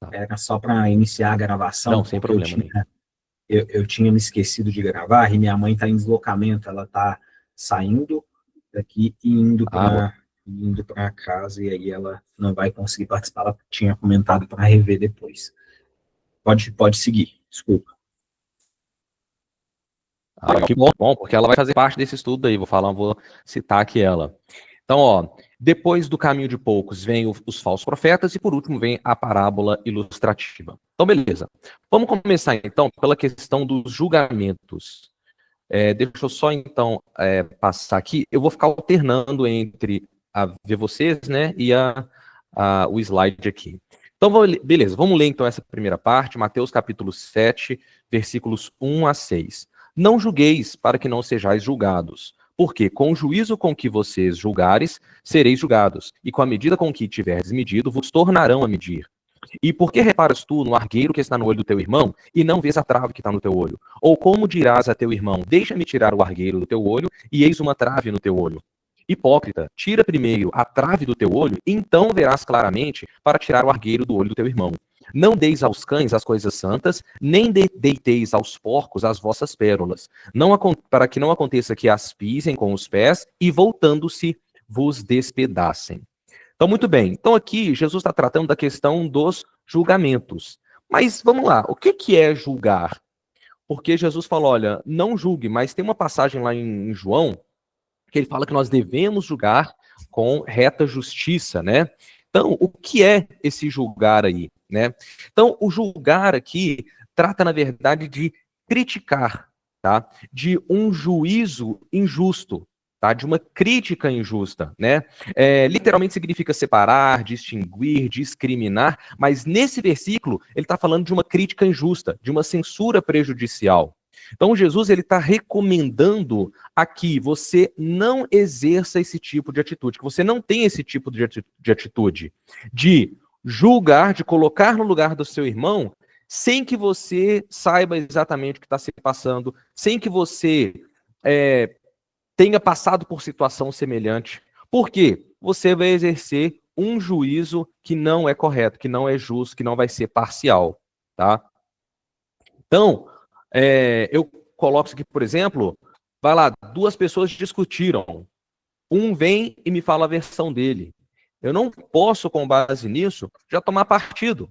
Tá. Era só para iniciar a gravação, Não, sem porque eu problema, né? eu tinha me esquecido de gravar e minha mãe está em deslocamento, ela está saindo daqui e Ah, boa. indo para casa, e aí ela não vai conseguir participar, ela tinha comentado para rever depois. Pode seguir, desculpa. Que bom, porque ela vai fazer parte desse estudo aí, vou citar aqui ela. Então, ó, depois do caminho de poucos vem os falsos profetas e por último vem a parábola ilustrativa. Então, beleza. Vamos começar então pela questão dos julgamentos. Deixa eu só então passar aqui. Eu vou ficar alternando entre a ver vocês, né, e o slide aqui. Então, beleza, vamos ler então essa primeira parte, Mateus capítulo 7, versículos 1 a 6. Não julgueis para que não sejais julgados, porque com o juízo com que vocês julgares, sereis julgados, e com a medida com que tiverdes medido, vos tornarão a medir. E por que reparas tu no argueiro que está no olho do teu irmão, e não vês a trave que está no teu olho? Ou como dirás a teu irmão, deixa-me tirar o argueiro do teu olho, e eis uma trave no teu olho? Hipócrita, tira primeiro a trave do teu olho, então verás claramente para tirar o argueiro do olho do teu irmão. Não deis aos cães as coisas santas, nem deiteis aos porcos as vossas pérolas, para que não aconteça que as pisem com os pés e, voltando-se, vos despedacem. Então, muito bem. Então, aqui, Jesus está tratando da questão dos julgamentos. Mas, vamos lá, o que é julgar? Porque Jesus falou, olha, não julgue, mas tem uma passagem lá em João, que ele fala que nós devemos julgar com reta justiça, né? Então, o que é esse julgar aí, né? Então, o julgar aqui trata, na verdade, de criticar, tá? De um juízo injusto, tá? De uma crítica injusta, né? Literalmente significa separar, distinguir, discriminar, mas nesse versículo ele está falando de uma crítica injusta, de uma censura prejudicial. Então Jesus ele está recomendando aqui você não exerça esse tipo de atitude, que você não tenha esse tipo de atitude, de julgar, de colocar no lugar do seu irmão, sem que você saiba exatamente o que está se passando, sem que você tenha passado por situação semelhante. Por quê? Você vai exercer um juízo que não é correto, que não é justo, que não vai ser parcial, tá? Então, eu coloco isso aqui, por exemplo, vai lá, duas pessoas discutiram. Um vem e me fala a versão dele. Eu não posso, com base nisso, já tomar partido,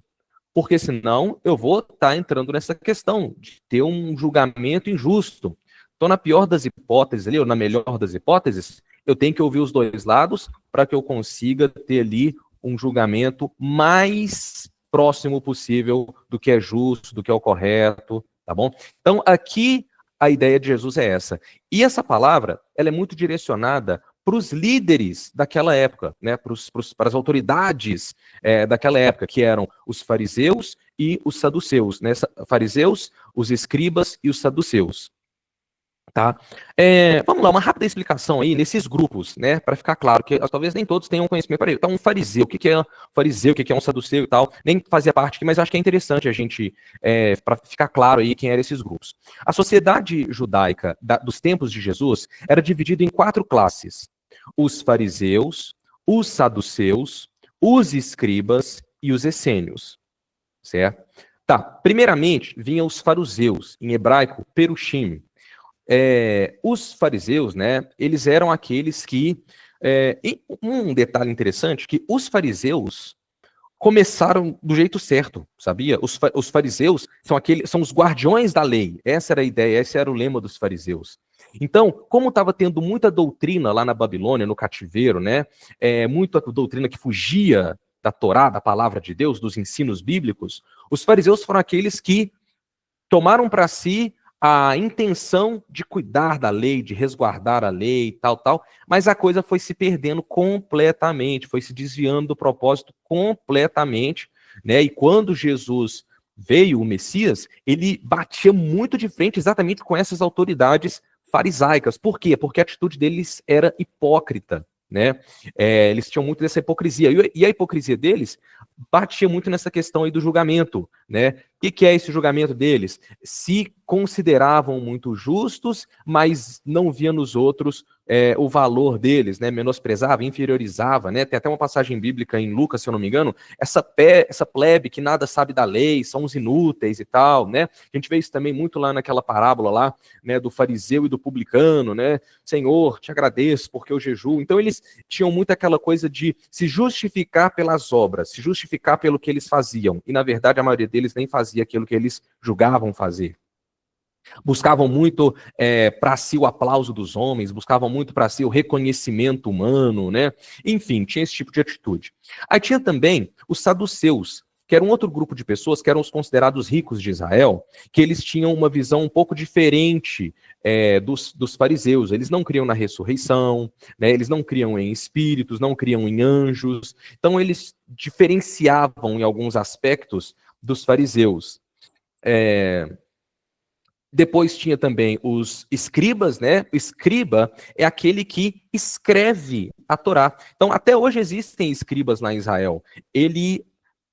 porque senão eu vou estar entrando nessa questão de ter um julgamento injusto. Então, na pior das hipóteses ali, ou na melhor das hipóteses, eu tenho que ouvir os dois lados para que eu consiga ter ali um julgamento mais próximo possível do que é justo, do que é o correto, tá bom? Então, aqui a ideia de Jesus é essa. E essa palavra, ela é muito direcionada para os líderes daquela época, né? Para as autoridades daquela época, que eram os fariseus e os saduceus, né? Fariseus, os escribas e os saduceus. Tá? Vamos lá, uma rápida explicação aí nesses grupos, né? Para ficar claro, que talvez nem todos tenham conhecimento. Peraí, então um fariseu, o que é um fariseu, o que é um saduceu e tal, nem fazia parte aqui, mas acho que é interessante a gente, para ficar claro aí quem eram esses grupos. A sociedade judaica dos tempos de Jesus era dividida em 4 classes: os fariseus, os saduceus, os escribas e os essênios, certo? Tá, primeiramente vinham os fariseus, em hebraico, perushim. Os fariseus, né, eles eram aqueles que, e um detalhe interessante, que os fariseus começaram do jeito certo, sabia? Os fariseus são os guardiões da lei, essa era a ideia, esse era o lema dos fariseus. Então, como estava tendo muita doutrina lá na Babilônia, no cativeiro, né, muita doutrina que fugia da Torá, da palavra de Deus, dos ensinos bíblicos, os fariseus foram aqueles que tomaram para si a intenção de cuidar da lei, de resguardar a lei, tal, mas a coisa foi se perdendo completamente, foi se desviando do propósito completamente, né? E quando Jesus veio, o Messias, ele batia muito de frente exatamente com essas autoridades farisaicas. Por quê? Porque a atitude deles era hipócrita, né? Eles tinham muito dessa hipocrisia. E a hipocrisia deles batia muito nessa questão aí do julgamento, né? O que é esse julgamento deles? Se consideravam muito justos, mas não via nos outros o valor deles, né, menosprezava, inferiorizava, né, tem até uma passagem bíblica em Lucas, se eu não me engano, essa plebe que nada sabe da lei, são os inúteis e tal, né, a gente vê isso também muito lá naquela parábola lá, né, do fariseu e do publicano, né, Senhor, te agradeço porque eu jejuo. Então eles tinham muito aquela coisa de se justificar pelas obras, se justificar pelo que eles faziam, e na verdade a maioria deles nem fazia aquilo que eles julgavam fazer. Buscavam muito para si o aplauso dos homens, buscavam muito para si o reconhecimento humano, né? Enfim, tinha esse tipo de atitude. Aí tinha também os saduceus, que era um outro grupo de pessoas que eram os considerados ricos de Israel, que eles tinham uma visão um pouco diferente dos fariseus. Eles não criam na ressurreição, né? Eles não criam em espíritos, não criam em anjos. Então eles diferenciavam em alguns aspectos dos fariseus. Depois tinha também os escribas, né? O escriba é aquele que escreve a Torá. Então, até hoje existem escribas lá em Israel.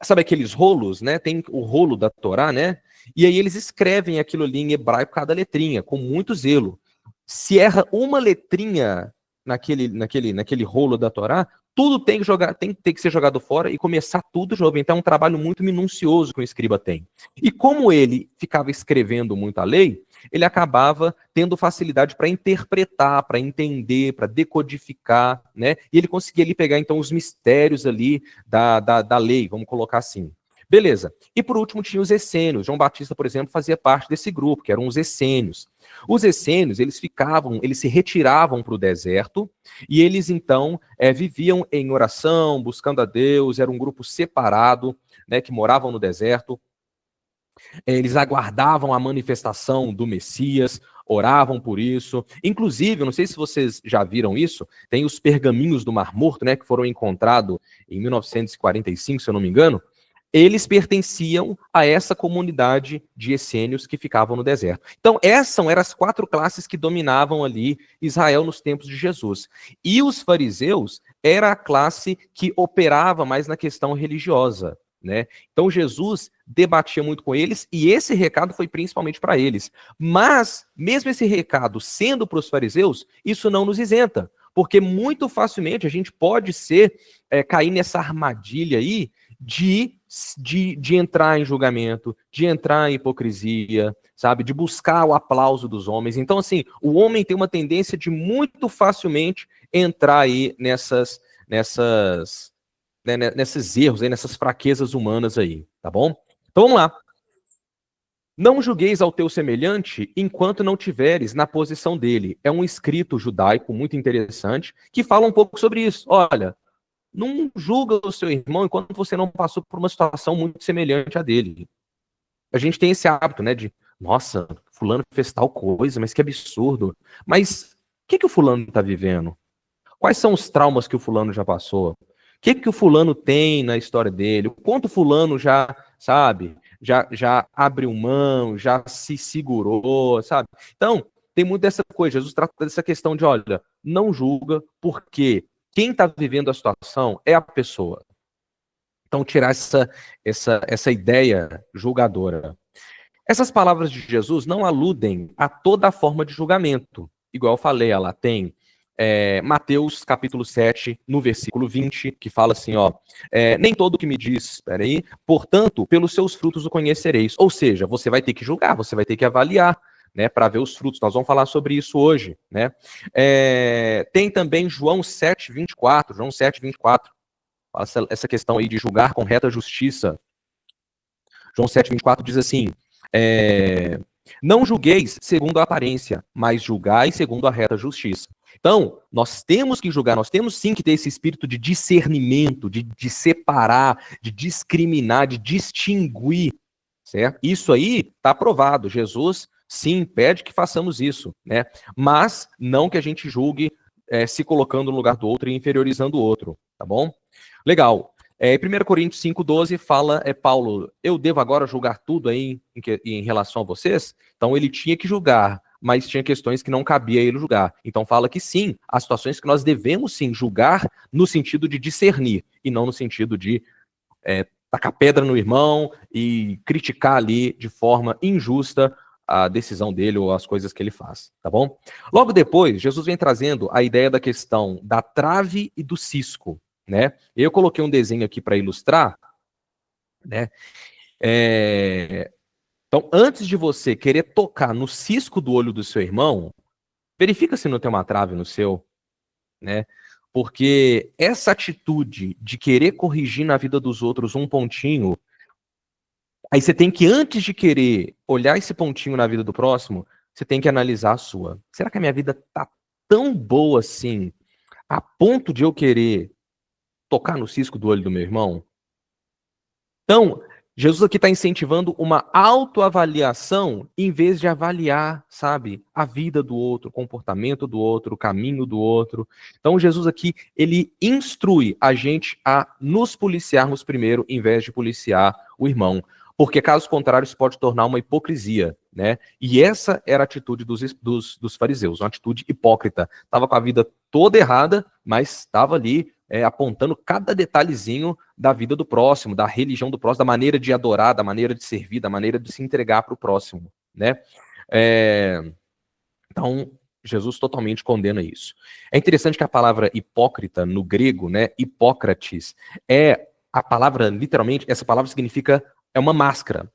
Sabe aqueles rolos, né? Tem o rolo da Torá, né? E aí eles escrevem aquilo ali em hebraico, cada letrinha, com muito zelo. Se erra uma letrinha naquele rolo da Torá, tudo tem que ser jogado fora e começar tudo de novo. Então é um trabalho muito minucioso que o escriba tem. E como ele ficava escrevendo muito a lei, ele acabava tendo facilidade para interpretar, para entender, para decodificar, né? E ele conseguia ali pegar então os mistérios ali da lei, vamos colocar assim. Beleza. E por último tinha os essênios. João Batista, por exemplo, fazia parte desse grupo, que eram os essênios. Os essênios, eles se retiravam para o deserto e eles então viviam em oração, buscando a Deus, era um grupo separado, né, que moravam no deserto. Eles aguardavam a manifestação do Messias, oravam por isso. Inclusive, eu não sei se vocês já viram isso, tem os pergaminhos do Mar Morto, né, que foram encontrados em 1945, se eu não me engano. Eles pertenciam a essa comunidade de essênios que ficavam no deserto. Então, essas eram as 4 classes que dominavam ali Israel nos tempos de Jesus. E os fariseus era a classe que operava mais na questão religiosa, né? Então, Jesus debatia muito com eles e esse recado foi principalmente para eles. Mas, mesmo esse recado sendo para os fariseus, isso não nos isenta, porque muito facilmente a gente pode cair nessa armadilha aí de entrar em julgamento, de entrar em hipocrisia, sabe? De buscar o aplauso dos homens. Então, assim, o homem tem uma tendência de muito facilmente entrar aí nesses erros, aí, nessas fraquezas humanas aí, tá bom? Então, vamos lá. Não julgueis ao teu semelhante enquanto não tiveres na posição dele. É um escrito judaico muito interessante que fala um pouco sobre isso. Olha, não julga o seu irmão enquanto você não passou por uma situação muito semelhante à dele. A gente tem esse hábito, né, de, nossa, fulano fez tal coisa, mas que absurdo. Mas o que o fulano está vivendo? Quais são os traumas que o fulano já passou? O que o fulano tem na história dele? O quanto o fulano já, sabe, já abriu mão, já se segurou, sabe? Então, tem muito dessa coisa. Jesus trata dessa questão de, olha, não julga, porque quem está vivendo a situação é a pessoa. Então, tirar essa ideia julgadora. Essas palavras de Jesus não aludem a toda a forma de julgamento. Igual eu falei, ela tem Mateus capítulo 7, no versículo 20, que fala assim, ó, nem todo que me diz, portanto, pelos seus frutos o conhecereis. Ou seja, você vai ter que julgar, você vai ter que avaliar, né, para ver os frutos. Nós vamos falar sobre isso hoje, né? Tem também João 7, 24, essa questão aí de julgar com reta justiça. João 7, 24 diz assim, não julgueis segundo a aparência, mas julgai segundo a reta justiça. Então, nós temos que julgar, nós temos sim que ter esse espírito de discernimento, de separar, de discriminar, de distinguir, certo? Isso aí está aprovado. Jesus, sim, pede que façamos isso, né? Mas não que a gente julgue se colocando no lugar do outro e inferiorizando o outro, tá bom? Legal. 1 Coríntios 5,12 fala, Paulo, eu devo agora julgar tudo aí em relação a vocês? Então ele tinha que julgar, mas tinha questões que não cabia ele julgar. Então fala que sim, há situações que nós devemos sim julgar no sentido de discernir, e não no sentido de tacar pedra no irmão e criticar ali de forma injusta a decisão dele ou as coisas que ele faz, tá bom? Logo depois, Jesus vem trazendo a ideia da questão da trave e do cisco, né? Eu coloquei um desenho aqui para ilustrar, né? Então, antes de você querer tocar no cisco do olho do seu irmão, verifica se não tem uma trave no seu, né? Porque essa atitude de querer corrigir na vida dos outros um pontinho, aí você tem que, antes de querer olhar esse pontinho na vida do próximo, você tem que analisar a sua. Será que a minha vida tá tão boa assim, a ponto de eu querer tocar no cisco do olho do meu irmão? Então, Jesus aqui está incentivando uma autoavaliação em vez de avaliar, sabe, a vida do outro, o comportamento do outro, o caminho do outro. Então, Jesus aqui, ele instrui a gente a nos policiarmos primeiro, em vez de policiar o irmão. Porque, caso contrário, isso pode tornar uma hipocrisia, né? E essa era a atitude dos fariseus, uma atitude hipócrita. Estava com a vida toda errada, mas estava ali apontando cada detalhezinho da vida do próximo, da religião do próximo, da maneira de adorar, da maneira de servir, da maneira de se entregar para o próximo, né? Então, Jesus totalmente condena isso. É interessante que a palavra hipócrita, no grego, né, hipócrates, a palavra, literalmente, essa palavra significa, é uma máscara.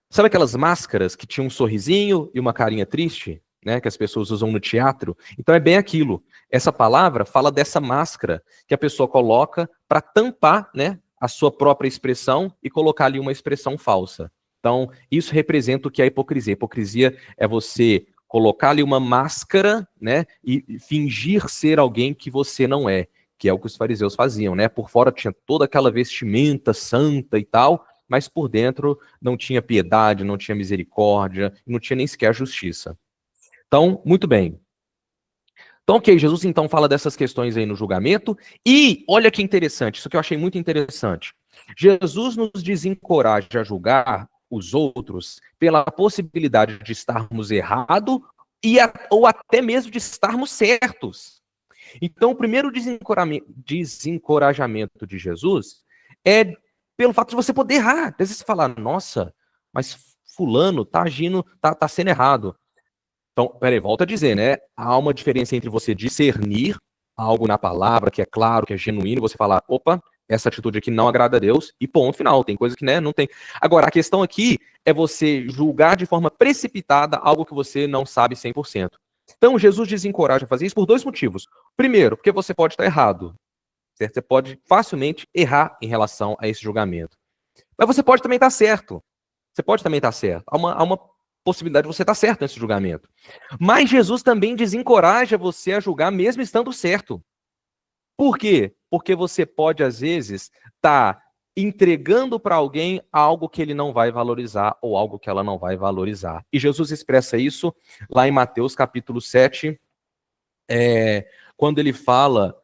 Sabe aquelas máscaras que tinham um sorrisinho e uma carinha triste, né, que as pessoas usam no teatro? Então é bem aquilo. Essa palavra fala dessa máscara que a pessoa coloca para tampar, né, a sua própria expressão e colocar ali uma expressão falsa. Então, isso representa o que é a hipocrisia. A hipocrisia é você colocar ali uma máscara, né, e fingir ser alguém que você não é, que é o que os fariseus faziam, né? Por fora tinha toda aquela vestimenta santa e tal, mas por dentro não tinha piedade, não tinha misericórdia, não tinha nem sequer justiça. Então, muito bem. Então, ok, Jesus então fala dessas questões aí no julgamento, e olha que interessante, isso que eu achei muito interessante. Jesus nos desencoraja a julgar os outros pela possibilidade de estarmos errados ou até mesmo de estarmos certos. Então, o primeiro desencorajamento de Jesus é pelo fato de você poder errar. Às vezes você fala, nossa, mas fulano tá agindo, tá sendo errado. Então, peraí, volta a dizer, né? Há uma diferença entre você discernir algo na palavra que é claro, que é genuíno, e você falar, opa, essa atitude aqui não agrada a Deus, e ponto final. Tem coisa que, né, não tem. Agora, a questão aqui é você julgar de forma precipitada algo que você não sabe 100%. Então, Jesus desencoraja a fazer isso por dois motivos. Primeiro, porque você pode estar errado. Certo? Você pode facilmente errar em relação a esse julgamento. Mas você pode também estar certo. Você pode também estar certo. Há uma possibilidade de você estar certo nesse julgamento. Mas Jesus também desencoraja você a julgar mesmo estando certo. Por quê? Porque você pode, às vezes, estar entregando para alguém algo que ele não vai valorizar ou algo que ela não vai valorizar. E Jesus expressa isso lá em Mateus capítulo 7, quando ele fala...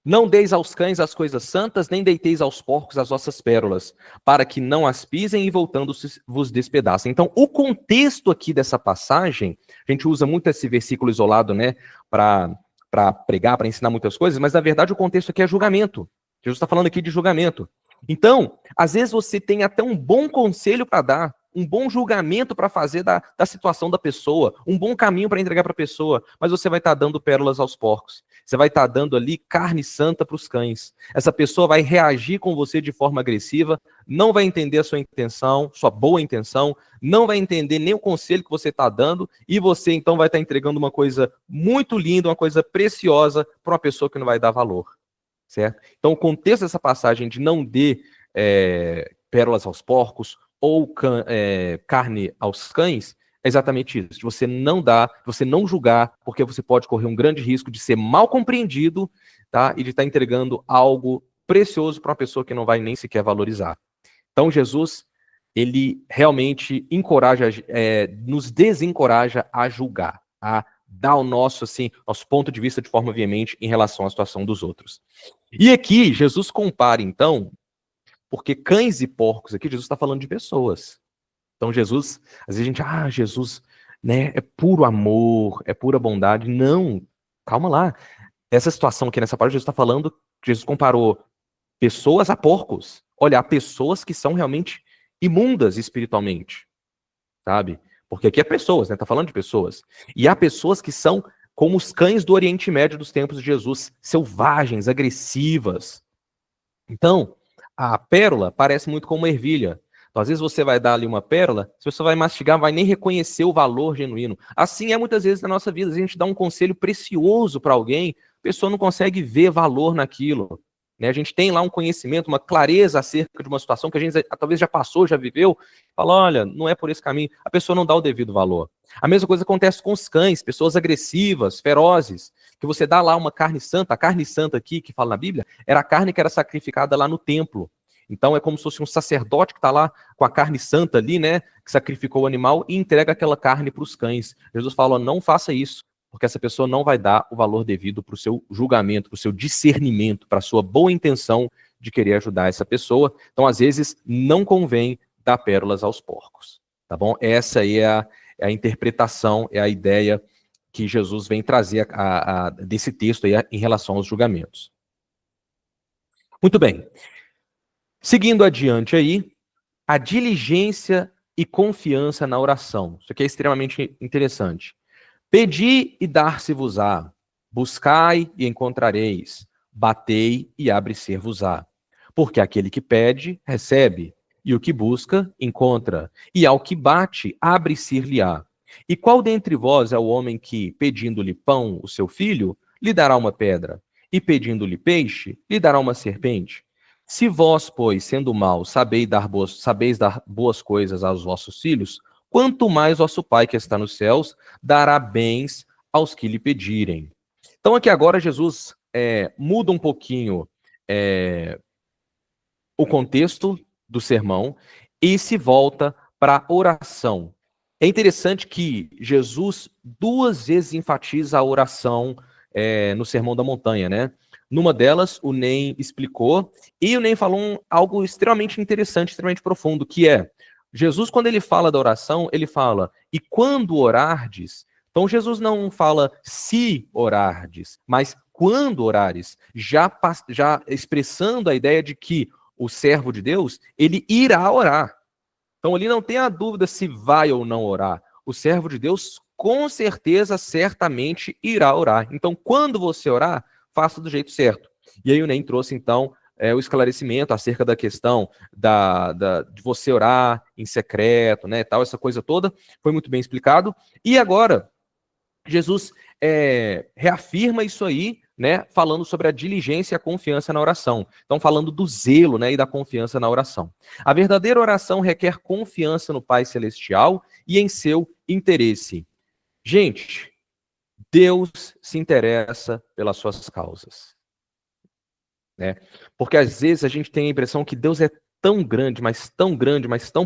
Não deis aos cães as coisas santas, nem deiteis aos porcos as vossas pérolas, para que não as pisem e voltando vos despedacem. Então, o contexto aqui dessa passagem, a gente usa muito esse versículo isolado, né, para pregar, para ensinar muitas coisas, mas na verdade o contexto aqui é julgamento. Jesus está falando aqui de julgamento. Então, às vezes você tem até um bom conselho para dar, um bom julgamento para fazer da situação da pessoa, um bom caminho para entregar para a pessoa, mas você vai estar dando pérolas aos porcos. Você vai estar dando ali carne santa para os cães. Essa pessoa vai reagir com você de forma agressiva, não vai entender a sua intenção, sua boa intenção, não vai entender nem o conselho que você está dando, e você então vai estar entregando uma coisa muito linda, uma coisa preciosa para uma pessoa que não vai dar valor. Certo? Então, o contexto dessa passagem de não dê pérolas aos porcos ou carne aos cães é exatamente isso, de você não dar, você não julgar, porque você pode correr um grande risco de ser mal compreendido, tá? E de estar entregando algo precioso para uma pessoa que não vai nem sequer valorizar. Então, Jesus, ele realmente encoraja, nos desencoraja a julgar, a dar o nosso ponto de vista de forma veemente em relação à situação dos outros. E aqui, Jesus compara, então, porque cães e porcos aqui, Jesus está falando de pessoas. Então, Jesus, às vezes a gente, Jesus, né, é puro amor, é pura bondade. Não, calma lá. Essa situação aqui nessa parte, Jesus está falando, Jesus comparou pessoas a porcos. Olha, há pessoas que são realmente imundas espiritualmente, sabe? Porque aqui é pessoas, né? Tá falando de pessoas. E há pessoas que são como os cães do Oriente Médio dos tempos de Jesus, selvagens, agressivas. Então, a pérola parece muito com uma ervilha. Então, às vezes você vai dar ali uma pérola, se você vai mastigar, vai nem reconhecer o valor genuíno. Assim é muitas vezes na nossa vida. A gente dá um conselho precioso para alguém, a pessoa não consegue ver valor naquilo. Né? A gente tem lá um conhecimento, uma clareza acerca de uma situação que a gente talvez já passou, já viveu, fala, olha, não é por esse caminho. A pessoa não dá o devido valor. A mesma coisa acontece com os cães, pessoas agressivas, ferozes, que você dá lá uma carne santa, a carne santa aqui, que fala na Bíblia, era a carne que era sacrificada lá no templo. Então é como se fosse um sacerdote que está lá com a carne santa ali, né, que sacrificou o animal e entrega aquela carne para os cães. Jesus fala, não faça isso, porque essa pessoa não vai dar o valor devido para o seu julgamento, para o seu discernimento, para a sua boa intenção de querer ajudar essa pessoa. Então, às vezes, não convém dar pérolas aos porcos, tá bom? Essa aí é a interpretação, é a ideia que Jesus vem trazer desse texto aí em relação aos julgamentos. Muito bem. Seguindo adiante aí, a diligência e confiança na oração. Isso aqui é extremamente interessante. Pedi e dar-se-vos-á, buscai e encontrareis, batei e abre-se-vos-á. Porque aquele que pede, recebe, e o que busca, encontra, e ao que bate, abre-se-lhe-á. E qual dentre vós é o homem que, pedindo-lhe pão, o seu filho, lhe dará uma pedra, e pedindo-lhe peixe, lhe dará uma serpente? Se vós, pois, sendo maus, sabeis dar boas coisas aos vossos filhos, quanto mais vosso Pai que está nos céus dará bens aos que lhe pedirem. Então aqui agora Jesus muda um pouquinho o contexto do sermão e se volta para a oração. É interessante que Jesus 2 vezes enfatiza a oração no Sermão da Montanha, né? Numa delas, o Nen explicou, e o Nen falou algo extremamente interessante, extremamente profundo, que é, Jesus, quando ele fala da oração, ele fala, e quando orardes, então Jesus não fala se orardes, mas quando orares, já expressando a ideia de que o servo de Deus, ele irá orar. Então ali não tem a dúvida se vai ou não orar. O servo de Deus, com certeza, certamente irá orar. Então, quando você orar, faça do jeito certo. E aí o Nen trouxe, então, o esclarecimento acerca da questão de você orar em secreto, né, tal, essa coisa toda, foi muito bem explicado. E agora, Jesus reafirma isso aí, né, falando sobre a diligência e a confiança na oração. Então, falando do zelo, né, e da confiança na oração. A verdadeira oração requer confiança no Pai Celestial e em seu interesse. Gente, Deus se interessa pelas suas causas, né? Porque às vezes a gente tem a impressão que Deus é tão grande, mas tão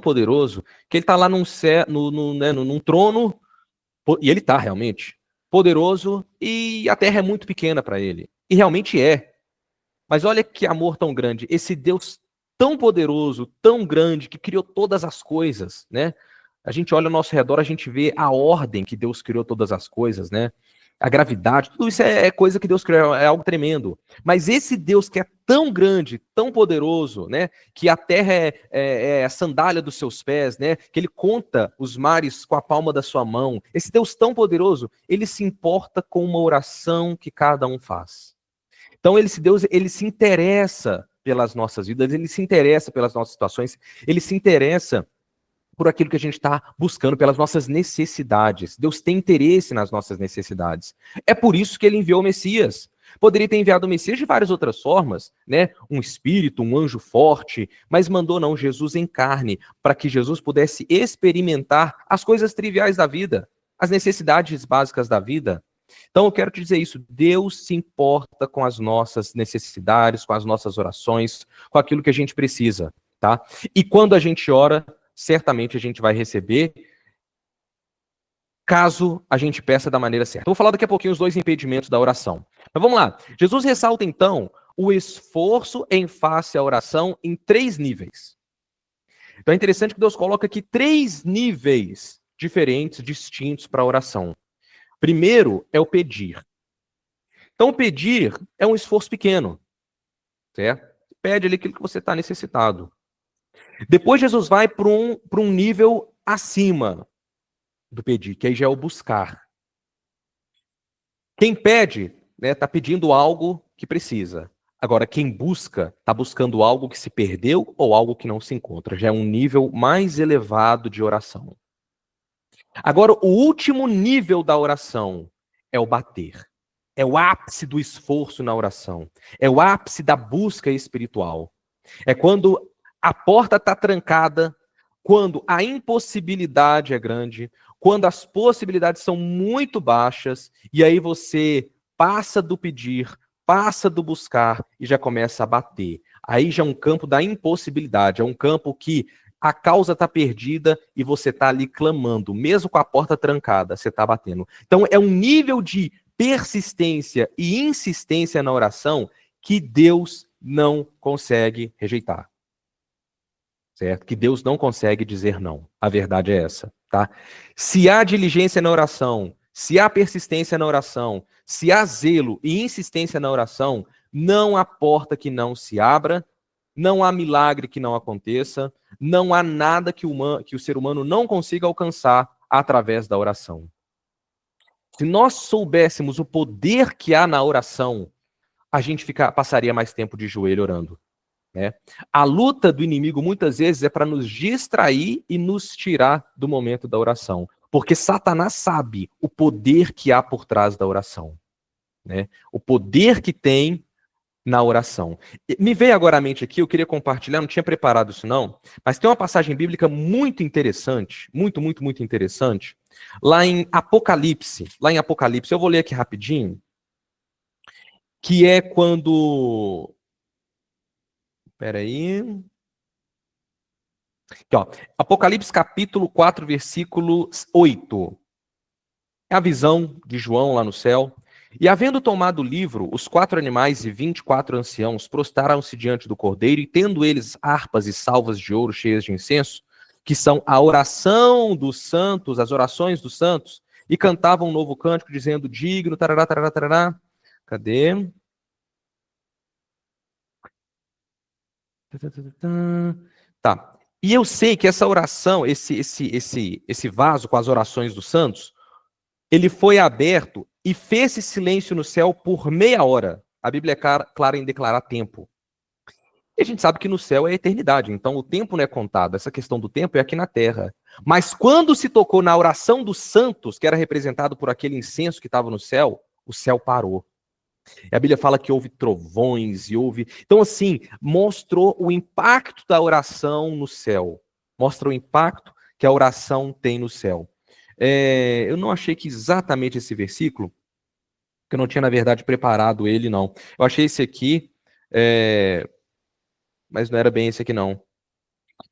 poderoso, que ele está lá num trono, e ele está realmente poderoso, e a terra é muito pequena para ele. E realmente é. Mas olha que amor tão grande. Esse Deus tão poderoso, tão grande, que criou todas as coisas, né? A gente olha ao nosso redor, a gente vê a ordem que Deus criou todas as coisas, né? A gravidade, tudo isso é coisa que Deus criou, é algo tremendo. Mas esse Deus que é tão grande, tão poderoso, né? Que a terra é a sandália dos seus pés, né? Que ele conta os mares com a palma da sua mão. Esse Deus tão poderoso, ele se importa com uma oração que cada um faz. Então, esse Deus, ele se interessa pelas nossas vidas, ele se interessa pelas nossas situações, ele se interessa por aquilo que a gente está buscando, pelas nossas necessidades. Deus tem interesse nas nossas necessidades. É por isso que ele enviou o Messias. Poderia ter enviado o Messias de várias outras formas, né? Um espírito, um anjo forte, mas mandou não, Jesus em carne, para que Jesus pudesse experimentar as coisas triviais da vida, as necessidades básicas da vida. Então eu quero te dizer isso, Deus se importa com as nossas necessidades, com as nossas orações, com aquilo que a gente precisa, tá? E quando a gente ora, certamente a gente vai receber, caso a gente peça da maneira certa. Eu vou falar daqui a pouquinho os 2 impedimentos da oração. Mas vamos lá. Jesus ressalta então o esforço em face à oração em 3 níveis. Então é interessante que Deus coloca aqui 3 níveis diferentes, distintos para a oração. Primeiro é o pedir. Então, o pedir é um esforço pequeno, certo? Pede ali aquilo que você está necessitado. Depois Jesus vai para um nível acima do pedir, que aí já é o buscar. Quem pede, né, está pedindo algo que precisa. Agora, quem busca, está buscando algo que se perdeu ou algo que não se encontra. Já é um nível mais elevado de oração. Agora, o último nível da oração é o bater. É o ápice do esforço na oração. É o ápice da busca espiritual. É quando a porta está trancada, quando a impossibilidade é grande, quando as possibilidades são muito baixas, e aí você passa do pedir, passa do buscar e já começa a bater. Aí já é um campo da impossibilidade, é um campo que a causa está perdida e você está ali clamando, mesmo com a porta trancada, você está batendo. Então é um nível de persistência e insistência na oração que Deus não consegue rejeitar. Certo? Que Deus não consegue dizer não. A verdade é essa, tá? Se há diligência na oração, se há persistência na oração, se há zelo e insistência na oração, não há porta que não se abra, não há milagre que não aconteça, não há nada que o ser humano não consiga alcançar através da oração. Se nós soubéssemos o poder que há na oração, a gente passaria mais tempo de joelho orando. Né? A luta do inimigo muitas vezes é para nos distrair e nos tirar do momento da oração. Porque Satanás sabe o poder que há por trás da oração. Né? O poder que tem na oração. Me veio agora à mente aqui, eu queria compartilhar, não tinha preparado isso não, mas tem uma passagem bíblica muito interessante, muito interessante, lá em Apocalipse, eu vou ler aqui rapidinho, que é quando... Espera aí. Aqui, ó. Apocalipse capítulo 4, versículo 8. É a visão de João lá no céu. E havendo tomado o livro, os 4 animais e 24 anciãos prostraram-se diante do cordeiro, e tendo eles harpas e salvas de ouro cheias de incenso, que são a oração dos santos, as orações dos santos, e cantavam um novo cântico, dizendo, digno, tarará, tarará, tarará. Cadê? Tá. E eu sei que essa oração, esse vaso com as orações dos santos, ele foi aberto e fez esse silêncio no céu por meia hora. A Bíblia é clara em declarar tempo. E a gente sabe que no céu é a eternidade, então o tempo não é contado. Essa questão do tempo é aqui na terra. Mas quando se tocou na oração dos santos, que era representado por aquele incenso que estava no céu, o céu parou. E a Bíblia fala que houve trovões e houve... Então, assim, mostrou o impacto da oração no céu. Mostra o impacto que a oração tem no céu. Eu não achei que exatamente esse versículo, que eu não tinha, na verdade, preparado ele, não. Eu achei esse aqui, mas não era bem esse aqui, não.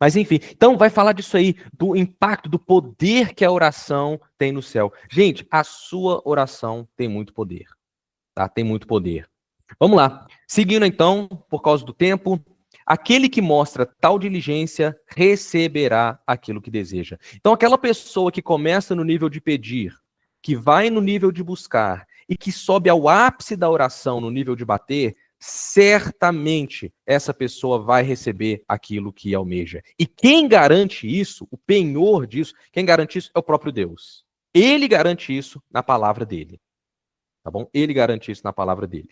Mas, enfim, então vai falar disso aí, do impacto, do poder que a oração tem no céu. Gente, a sua oração tem muito poder. Tá? Tem muito poder. Vamos lá. Seguindo então, por causa do tempo, aquele que mostra tal diligência receberá aquilo que deseja. Então, aquela pessoa que começa no nível de pedir, que vai no nível de buscar e que sobe ao ápice da oração no nível de bater, certamente essa pessoa vai receber aquilo que almeja. E quem garante isso, o penhor disso, quem garante isso é o próprio Deus. Ele garante isso na palavra dele. Tá bom? Ele garante isso na palavra dele.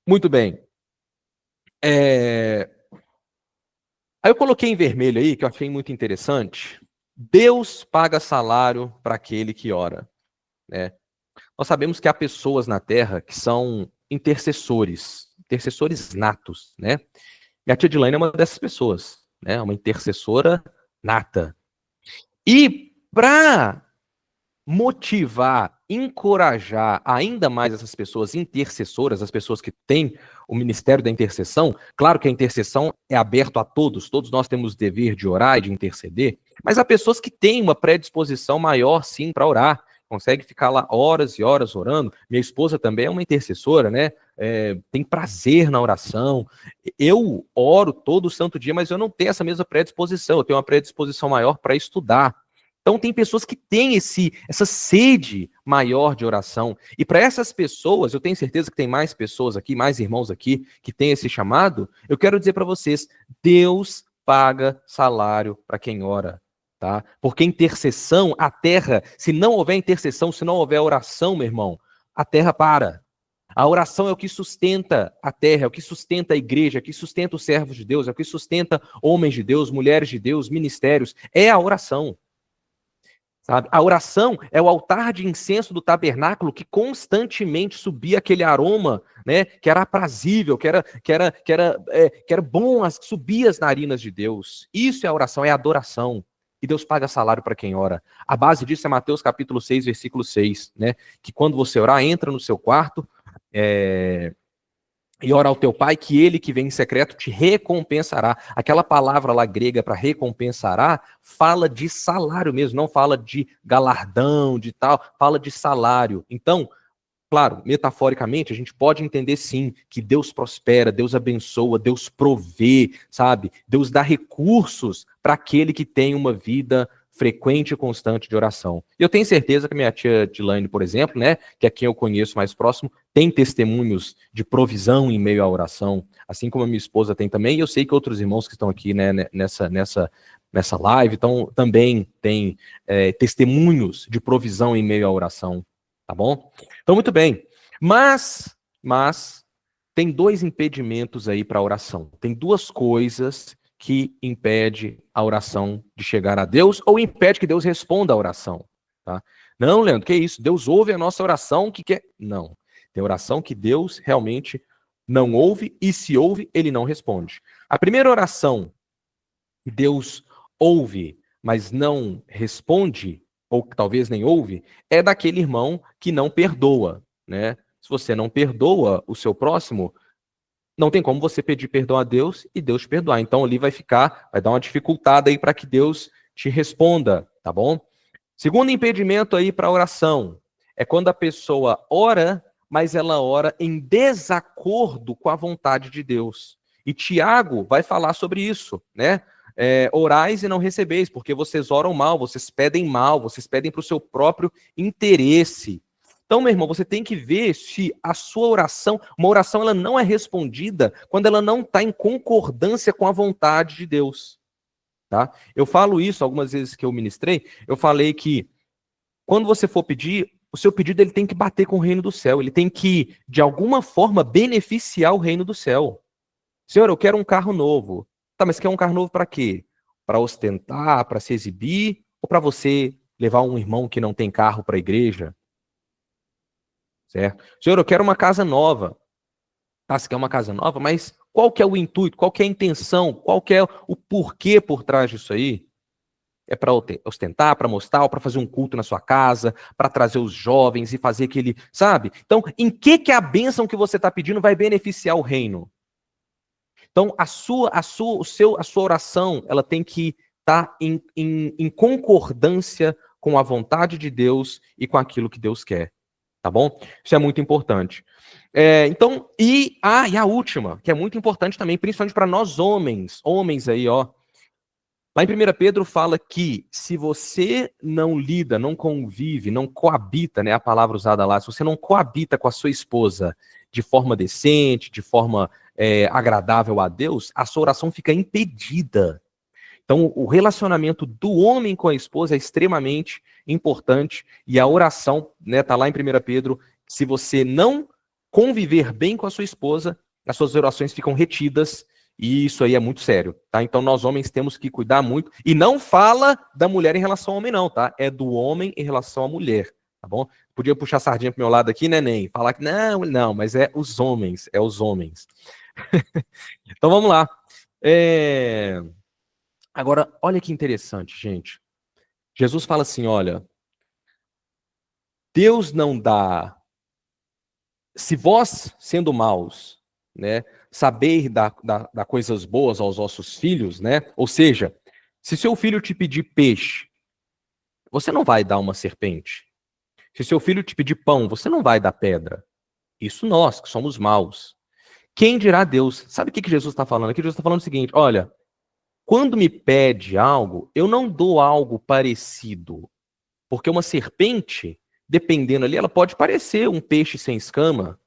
Muito bem. Aí eu coloquei em vermelho aí, que eu achei muito interessante. Deus paga salário para aquele que ora. Né? Nós sabemos que há pessoas na Terra que são intercessores natos. Né? Minha tia Dilane é uma dessas pessoas. Né? Uma intercessora nata. E para motivar, encorajar ainda mais essas pessoas intercessoras, as pessoas que têm o ministério da intercessão. Claro que a intercessão é aberto a todos nós temos o dever de orar e de interceder, mas há pessoas que têm uma predisposição maior, sim, para orar, consegue ficar lá horas e horas orando. Minha esposa também é uma intercessora, né? Tem prazer na oração. Eu oro todo santo dia, mas eu não tenho essa mesma predisposição, eu tenho uma predisposição maior para estudar. Então tem pessoas que têm essa sede maior de oração. E para essas pessoas, eu tenho certeza que tem mais pessoas aqui, mais irmãos aqui, que têm esse chamado, eu quero dizer para vocês, Deus paga salário para quem ora, tá? Porque intercessão, a terra, se não houver intercessão, se não houver oração, meu irmão, a terra para. A oração é o que sustenta a terra, é o que sustenta a igreja, é o que sustenta os servos de Deus, é o que sustenta homens de Deus, mulheres de Deus, ministérios. É a oração. Sabe? A oração é o altar de incenso do tabernáculo que constantemente subia aquele aroma, né, que era aprazível, que era bom, subia as narinas de Deus. Isso é a oração, é a adoração. E Deus paga salário para quem ora. A base disso é Mateus capítulo 6, versículo 6, né, que quando você orar, entra no seu quarto, e ora ao teu pai, que ele que vem em secreto te recompensará. Aquela palavra lá grega para recompensará fala de salário mesmo, não fala de galardão, de tal, fala de salário. Então, claro, metaforicamente, a gente pode entender sim que Deus prospera, Deus abençoa, Deus provê, sabe? Deus dá recursos para aquele que tem uma vida frequente e constante de oração. E eu tenho certeza que minha tia Dilane, por exemplo, né, que é quem eu conheço mais próximo, tem testemunhos de provisão em meio à oração, assim como a minha esposa tem também, e eu sei que outros irmãos que estão aqui, né, nessa live, então, também tem testemunhos de provisão em meio à oração, tá bom? Então, muito bem. Mas tem dois impedimentos aí para a oração. Tem duas coisas que impede a oração de chegar a Deus ou impede que Deus responda a oração, tá? Não, Leandro, que isso? Deus ouve a nossa oração, que quer? Não. Tem oração que Deus realmente não ouve e se ouve, ele não responde. A primeira oração que Deus ouve, mas não responde, ou que talvez nem ouve, é daquele irmão que não perdoa, né? Se você não perdoa o seu próximo, não tem como você pedir perdão a Deus e Deus te perdoar. Então ali vai dar uma dificultada aí para que Deus te responda, tá bom? Segundo impedimento aí para a oração é quando a pessoa ora, mas ela ora em desacordo com a vontade de Deus. E Tiago vai falar sobre isso, né? Orais e não recebeis, porque vocês oram mal, vocês pedem para o seu próprio interesse. Então, meu irmão, você tem que ver se a sua oração, uma oração, ela não é respondida quando ela não está em concordância com a vontade de Deus. Tá? Eu falo isso algumas vezes que eu ministrei, eu falei que quando você for pedir, o seu pedido ele tem que bater com o reino do céu, ele tem que, de alguma forma, beneficiar o reino do céu. Senhor, eu quero um carro novo. Tá, mas quer um carro novo para quê? Para ostentar, para se exibir, ou para você levar um irmão que não tem carro para a igreja? Certo? Senhor, eu quero uma casa nova. Tá, você quer uma casa nova, mas qual que é o intuito, qual que é a intenção, qual que é o porquê por trás disso aí? É para ostentar, para mostrar, para fazer um culto na sua casa, para trazer os jovens e fazer aquele, sabe? Então, em que a bênção que você está pedindo vai beneficiar o reino? Então, a sua oração, ela tem que estar em concordância com a vontade de Deus e com aquilo que Deus quer. Tá bom? Isso é muito importante. Então, e a última, que é muito importante também, principalmente para nós homens aí, ó. Lá em 1 Pedro fala que se você não lida, não convive, não coabita, né, a palavra usada lá, se você não coabita com a sua esposa de forma decente, de forma agradável a Deus, a sua oração fica impedida. Então, o relacionamento do homem com a esposa é extremamente importante e a oração, né, tá lá em 1 Pedro, se você não conviver bem com a sua esposa, as suas orações ficam retidas e isso aí é muito sério, tá? Então, nós homens temos que cuidar muito e não fala da mulher em relação ao homem não, tá? É do homem em relação à mulher, tá bom? Podia puxar a sardinha pro meu lado aqui, né, Neném? Falar que não, mas é os homens. Então, vamos lá. Agora, olha que interessante, gente. Jesus fala assim, olha, Deus não dá... Se vós, sendo maus, né, saber dar coisas boas aos vossos filhos, né? Ou seja, se seu filho te pedir peixe, você não vai dar uma serpente. Se seu filho te pedir pão, você não vai dar pedra. Isso nós, que somos maus. Quem dirá Deus? Sabe o que Jesus está falando? Aqui Jesus está falando o seguinte, olha, quando me pede algo, eu não dou algo parecido. Porque uma serpente, dependendo ali, ela pode parecer um peixe sem escama,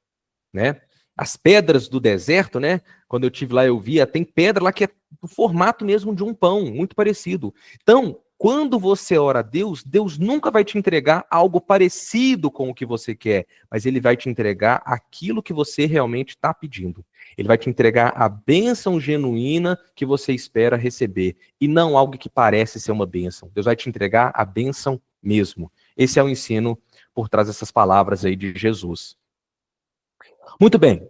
né? as pedras do deserto, né? Quando eu tive lá, eu via, tem pedra lá que é do formato mesmo de um pão, muito parecido. Então, quando você ora a Deus, Deus nunca vai te entregar algo parecido com o que você quer, mas ele vai te entregar aquilo que você realmente está pedindo. Ele vai te entregar a bênção genuína que você espera receber, e não algo que parece ser uma bênção. Deus vai te entregar a bênção mesmo. Esse é o ensino por trás dessas palavras aí de Jesus. Muito bem.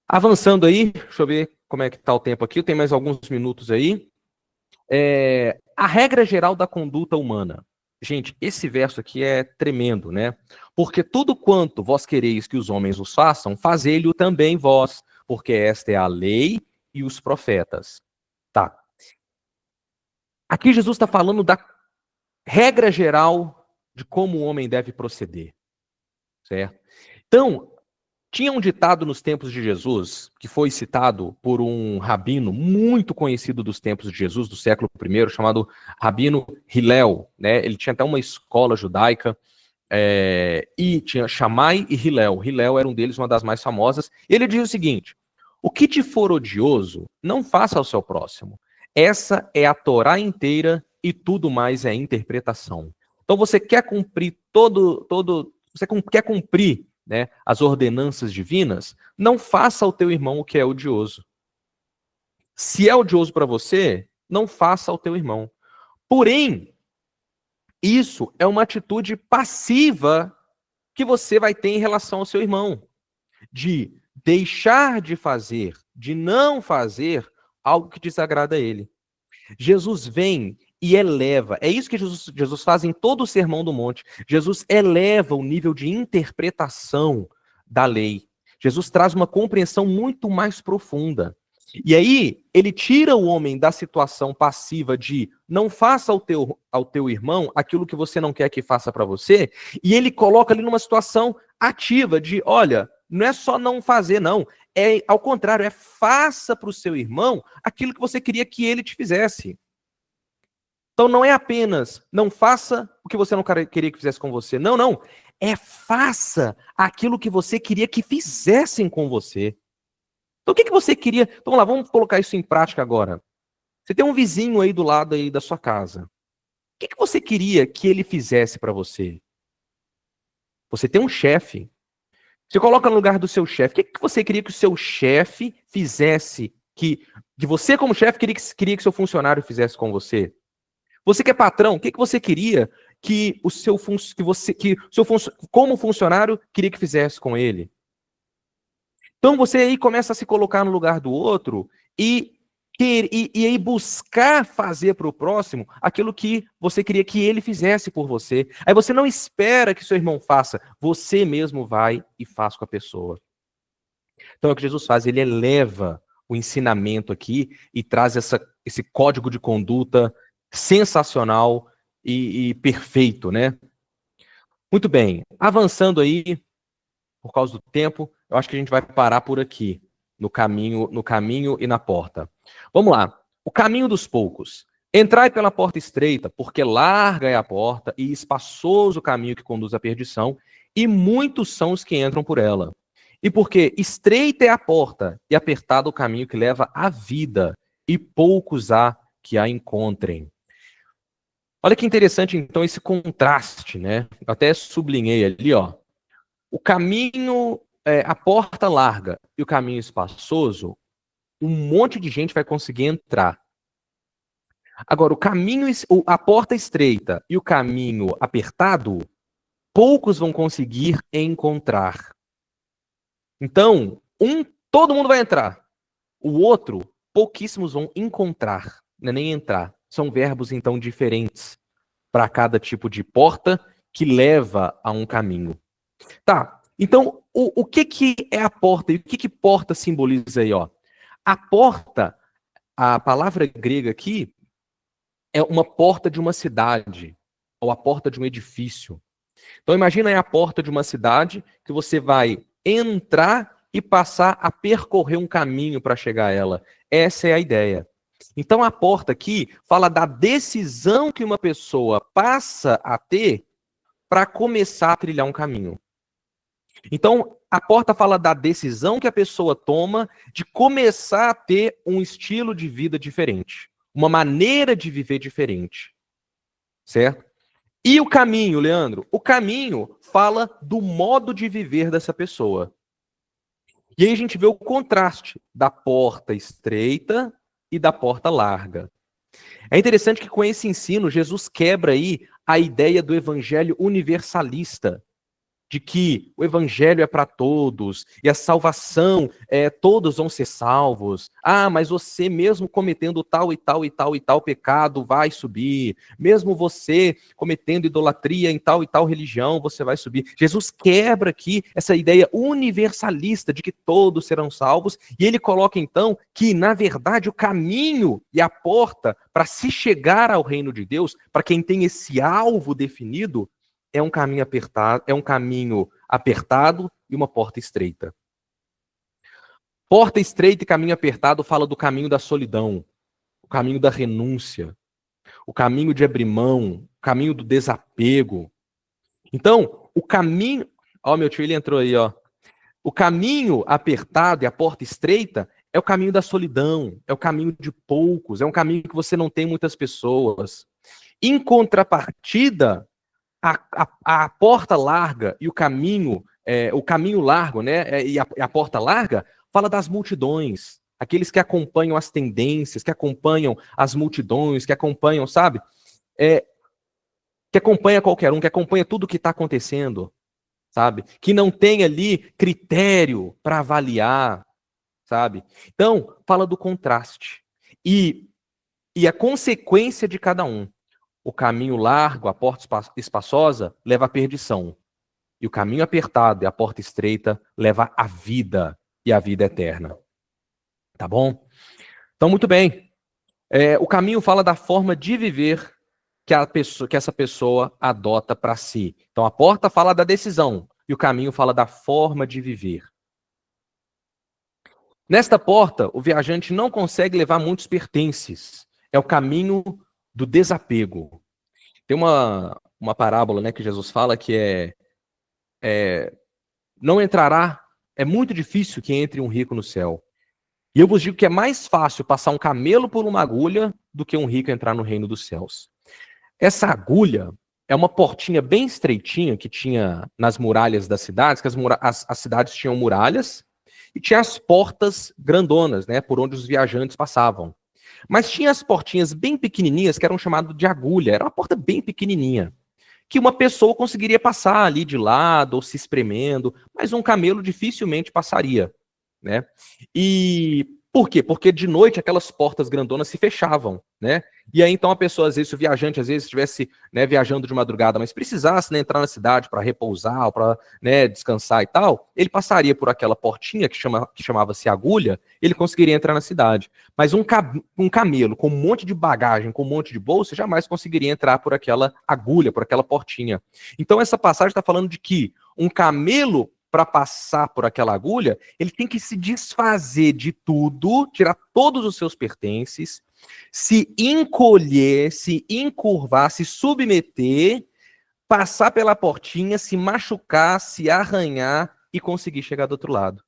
Avançando aí, deixa eu ver como é que está o tempo aqui, tem mais alguns minutos aí. A regra geral da conduta humana. Gente, esse verso aqui é tremendo, né? Porque tudo quanto vós quereis que os homens os façam, fazei-lhe também vós, porque esta é a lei e os profetas. Tá. Aqui Jesus está falando da regra geral de como o homem deve proceder, certo? Então, tinha um ditado nos tempos de Jesus, que foi citado por um rabino muito conhecido dos tempos de Jesus, do século I, chamado Rabino Hillel, né? Ele tinha até uma escola judaica, e tinha Shammai e Hillel. Hillel era um deles, uma das mais famosas. Ele diz o seguinte: o que te for odioso, não faça ao seu próximo. Essa é a Torá inteira e tudo mais é interpretação. Então você quer cumprir você quer cumprir, né, as ordenanças divinas, não faça ao teu irmão o que é odioso. Se é odioso para você, não faça ao teu irmão. Porém, isso é uma atitude passiva que você vai ter em relação ao seu irmão, de deixar de fazer, de não fazer algo que desagrada a ele. Jesus vem e eleva, é isso que Jesus faz em todo o Sermão do Monte. Jesus eleva o nível de interpretação da lei. Jesus traz uma compreensão muito mais profunda. E aí, ele tira o homem da situação passiva de não faça ao teu irmão aquilo que você não quer que faça para você, e ele coloca ali numa situação ativa de, olha, não é só não fazer, não. É ao contrário, é faça para o seu irmão aquilo que você queria que ele te fizesse. Então não é apenas não faça o que você não queria que fizesse com você. Não, não. É faça aquilo que você queria que fizessem com você. Então o que você queria? Então vamos lá, vamos colocar isso em prática agora. Você tem um vizinho aí do lado aí da sua casa. O que você queria que ele fizesse para você? Você tem um chefe. Você coloca no lugar do seu chefe. O que você queria que o seu chefe fizesse, que você como chefe queria que seu funcionário fizesse com você? Você que é patrão, o que você queria que o seu como funcionário queria que fizesse com ele? Então você aí começa a se colocar no lugar do outro e aí buscar fazer para o próximo aquilo que você queria que ele fizesse por você. Aí você não espera que seu irmão faça, você mesmo vai e faz com a pessoa. Então é o que Jesus faz, ele eleva o ensinamento aqui e traz esse código de conduta sensacional e perfeito, né? Muito bem, avançando aí, por causa do tempo, eu acho que a gente vai parar por aqui, no caminho e na porta. Vamos lá, o caminho dos poucos. Entrai pela porta estreita, porque larga é a porta e espaçoso o caminho que conduz à perdição, e muitos são os que entram por ela. E porque estreita é a porta e apertado o caminho que leva à vida, e poucos há que a encontrem. Olha que interessante, então, esse contraste, né? Eu até sublinhei ali, ó. O caminho, a porta larga e o caminho espaçoso, um monte de gente vai conseguir entrar. Agora, a porta estreita e o caminho apertado, poucos vão conseguir encontrar. Então, todo mundo vai entrar. O outro, pouquíssimos vão encontrar, não é nem entrar. São verbos, então, diferentes para cada tipo de porta que leva a um caminho. Tá, então, o que é a porta? E o que porta simboliza aí, ó? A porta, a palavra grega aqui, é uma porta de uma cidade, ou a porta de um edifício. Então, imagina aí a porta de uma cidade que você vai entrar e passar a percorrer um caminho para chegar a ela. Essa é a ideia. Então, a porta aqui fala da decisão que uma pessoa passa a ter para começar a trilhar um caminho. Então, A porta fala da decisão que a pessoa toma de começar a ter um estilo de vida diferente, uma maneira de viver diferente, certo? E o caminho, Leandro? O caminho fala do modo de viver dessa pessoa. E aí a gente vê o contraste da porta estreita e da porta larga. É interessante que com esse ensino, Jesus quebra aí a ideia do evangelho universalista, de que o evangelho é para todos e a salvação, todos vão ser salvos. Ah, mas você mesmo cometendo tal e tal e tal e tal pecado vai subir. Mesmo você cometendo idolatria em tal e tal religião, você vai subir. Jesus quebra aqui essa ideia universalista de que todos serão salvos e ele coloca então que, na verdade, o caminho e a porta para se chegar ao reino de Deus, para quem tem esse alvo definido, é um caminho apertado e uma porta estreita. Porta estreita e caminho apertado fala do caminho da solidão, o caminho da renúncia, o caminho de abrir mão, o caminho do desapego. Então, o caminho... Ó, meu tio, ele entrou aí, ó. O caminho apertado e a porta estreita é o caminho da solidão, é o caminho de poucos, é um caminho que você não tem muitas pessoas. Em contrapartida, a porta larga e o caminho largo, né, e a porta larga, fala das multidões, aqueles que acompanham as tendências, que acompanham as multidões, que acompanham, sabe? Que acompanha qualquer um, que acompanha tudo o que está acontecendo, sabe? Que não tem ali critério para avaliar, sabe? Então, fala do contraste. E a consequência de cada um. O caminho largo, a porta espaçosa, leva à perdição. E o caminho apertado e a porta estreita leva à vida e à vida eterna. Tá bom? Então, muito bem. O caminho fala da forma de viver que essa pessoa adota para si. Então, a porta fala da decisão e o caminho fala da forma de viver. Nesta porta, o viajante não consegue levar muitos pertences. É o caminho do desapego. Tem uma parábola, né, que Jesus fala que não entrará, é muito difícil que entre um rico no céu. E eu vos digo que é mais fácil passar um camelo por uma agulha do que um rico entrar no reino dos céus. Essa agulha é uma portinha bem estreitinha que tinha nas muralhas das cidades, que as cidades tinham muralhas, e tinha as portas grandonas, né, por onde os viajantes passavam. Mas tinha as portinhas bem pequenininhas que eram chamadas de agulha. Era uma porta bem pequenininha, que uma pessoa conseguiria passar ali de lado ou se espremendo, mas um camelo dificilmente passaria, né? E por quê? Porque de noite aquelas portas grandonas se fechavam, né? E aí então a pessoa, às vezes, se o viajante às vezes estivesse, né, viajando de madrugada, mas precisasse, né, entrar na cidade para repousar, para, né, descansar e tal, ele passaria por aquela portinha que chamava-se agulha, ele conseguiria entrar na cidade. Mas um camelo com um monte de bagagem, com um monte de bolsa, jamais conseguiria entrar por aquela agulha, por aquela portinha. Então essa passagem está falando de que um camelo, para passar por aquela agulha, ele tem que se desfazer de tudo, tirar todos os seus pertences, se encolher, se encurvar, se submeter, passar pela portinha, se machucar, se arranhar e conseguir chegar do outro lado.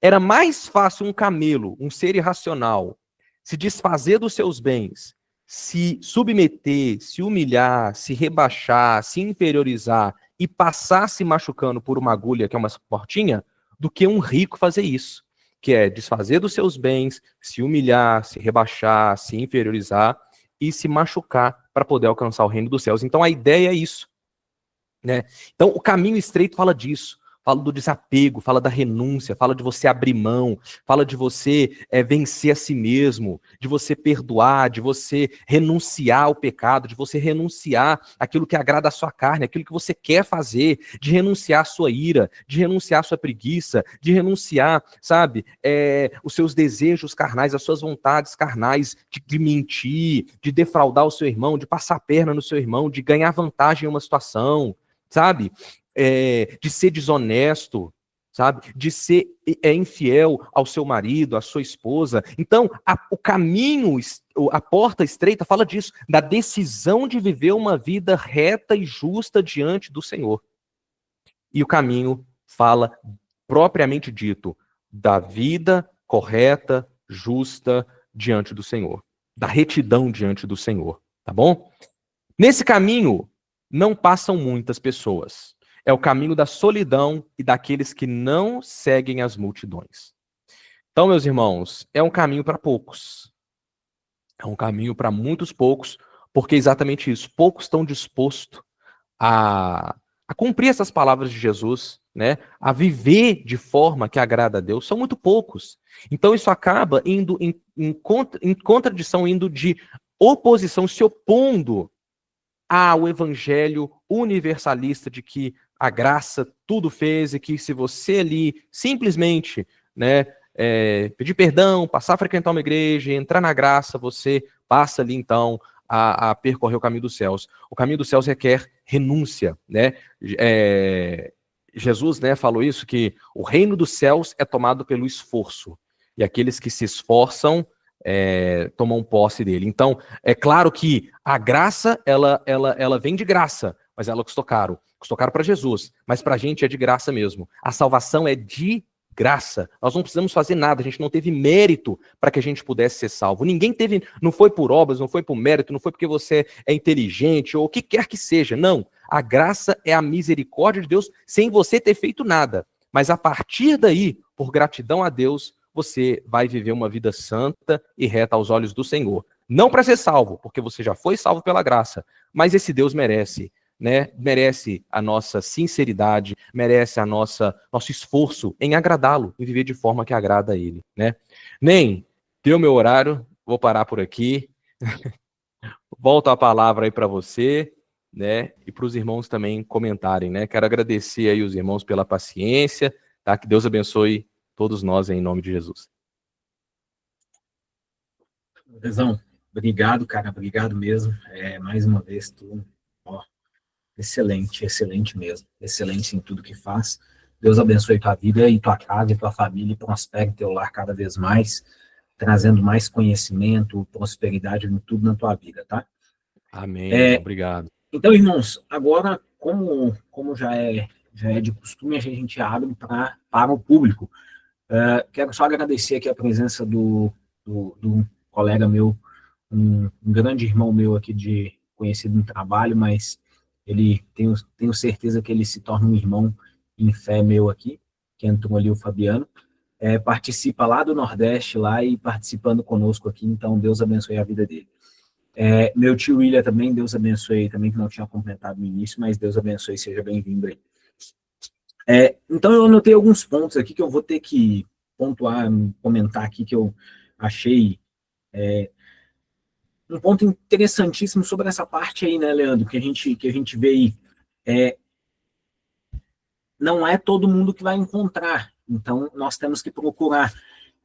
Era mais fácil um camelo, um ser irracional, se desfazer dos seus bens, se submeter, se humilhar, se rebaixar, se inferiorizar e passar se machucando por uma agulha, que é uma portinha, do que um rico fazer isso, que é desfazer dos seus bens, se humilhar, se rebaixar, se inferiorizar e se machucar para poder alcançar o reino dos céus. Então a ideia é isso, né? Então o caminho estreito fala disso. Fala do desapego, fala da renúncia, fala de você abrir mão, fala de você vencer a si mesmo, de você perdoar, de você renunciar ao pecado, de você renunciar àquilo que agrada a sua carne, aquilo que você quer fazer, de renunciar à sua ira, de renunciar à sua preguiça, de renunciar, sabe, os seus desejos carnais, as suas vontades carnais, de mentir, de defraudar o seu irmão, de passar a perna no seu irmão, de ganhar vantagem em uma situação, sabe? De ser desonesto, sabe? De ser infiel ao seu marido, à sua esposa. Então, o caminho, a porta estreita fala disso, da decisão de viver uma vida reta e justa diante do Senhor. E o caminho fala propriamente dito, da vida correta, justa diante do Senhor, da retidão diante do Senhor, tá bom? Nesse caminho, não passam muitas pessoas. É o caminho da solidão e daqueles que não seguem as multidões. Então, meus irmãos, é um caminho para poucos. É um caminho para muitos poucos, porque é exatamente isso. Poucos estão dispostos a cumprir essas palavras de Jesus, né? A viver de forma que agrada a Deus. São muito poucos. Então, isso acaba indo em contradição, indo de oposição, se opondo ao evangelho universalista de que a graça tudo fez e que se você ali simplesmente, né, pedir perdão, passar a frequentar uma igreja, entrar na graça, você passa ali então a percorrer o caminho dos céus. O caminho dos céus requer renúncia, né? Jesus, né, falou isso, que o reino dos céus é tomado pelo esforço, e aqueles que se esforçam tomam posse dele. Então, é claro que a graça, ela vem de graça, mas ela custou caro. Custou caro para Jesus, mas para a gente é de graça mesmo. A salvação é de graça. Nós não precisamos fazer nada, a gente não teve mérito para que a gente pudesse ser salvo. Ninguém teve, não foi por obras, não foi por mérito, não foi porque você é inteligente ou o que quer que seja. Não. A graça é a misericórdia de Deus sem você ter feito nada. Mas a partir daí, por gratidão a Deus, você vai viver uma vida santa e reta aos olhos do Senhor. Não para ser salvo, porque você já foi salvo pela graça, mas esse Deus merece, né? Merece a nossa sinceridade, merece nosso esforço em agradá-lo, em viver de forma que agrada a ele, né? Nem deu meu horário, vou parar por aqui. Volto a palavra aí para você, né? E para os irmãos também comentarem, né? Quero agradecer aí os irmãos pela paciência, tá? Que Deus abençoe todos nós em nome de Jesus. Lesão, obrigado, cara, obrigado mesmo. Mais uma vez, tu, ó, excelente, excelente mesmo, excelente em tudo que faz. Deus abençoe tua vida e tua casa e tua família e prospere teu lar cada vez mais, trazendo mais conhecimento, prosperidade em tudo na tua vida, tá? Amém, obrigado. Então, irmãos, agora, como já é de costume, a gente abre para o público. Quero só agradecer aqui a presença do colega meu, um grande irmão meu aqui, conhecido no trabalho, mas tenho certeza que ele se torna um irmão em fé meu aqui, que entrou ali o Fabiano, participa lá do Nordeste, lá e participando conosco aqui, então Deus abençoe a vida dele. Meu tio William também, Deus abençoe, também que não tinha completado no início, mas Deus abençoe, seja bem-vindo aí. Então eu anotei alguns pontos aqui que eu vou ter que pontuar, comentar aqui, que eu achei um ponto interessantíssimo sobre essa parte aí, né, Leandro, que a gente vê aí. Não é todo mundo que vai encontrar, então nós temos que procurar.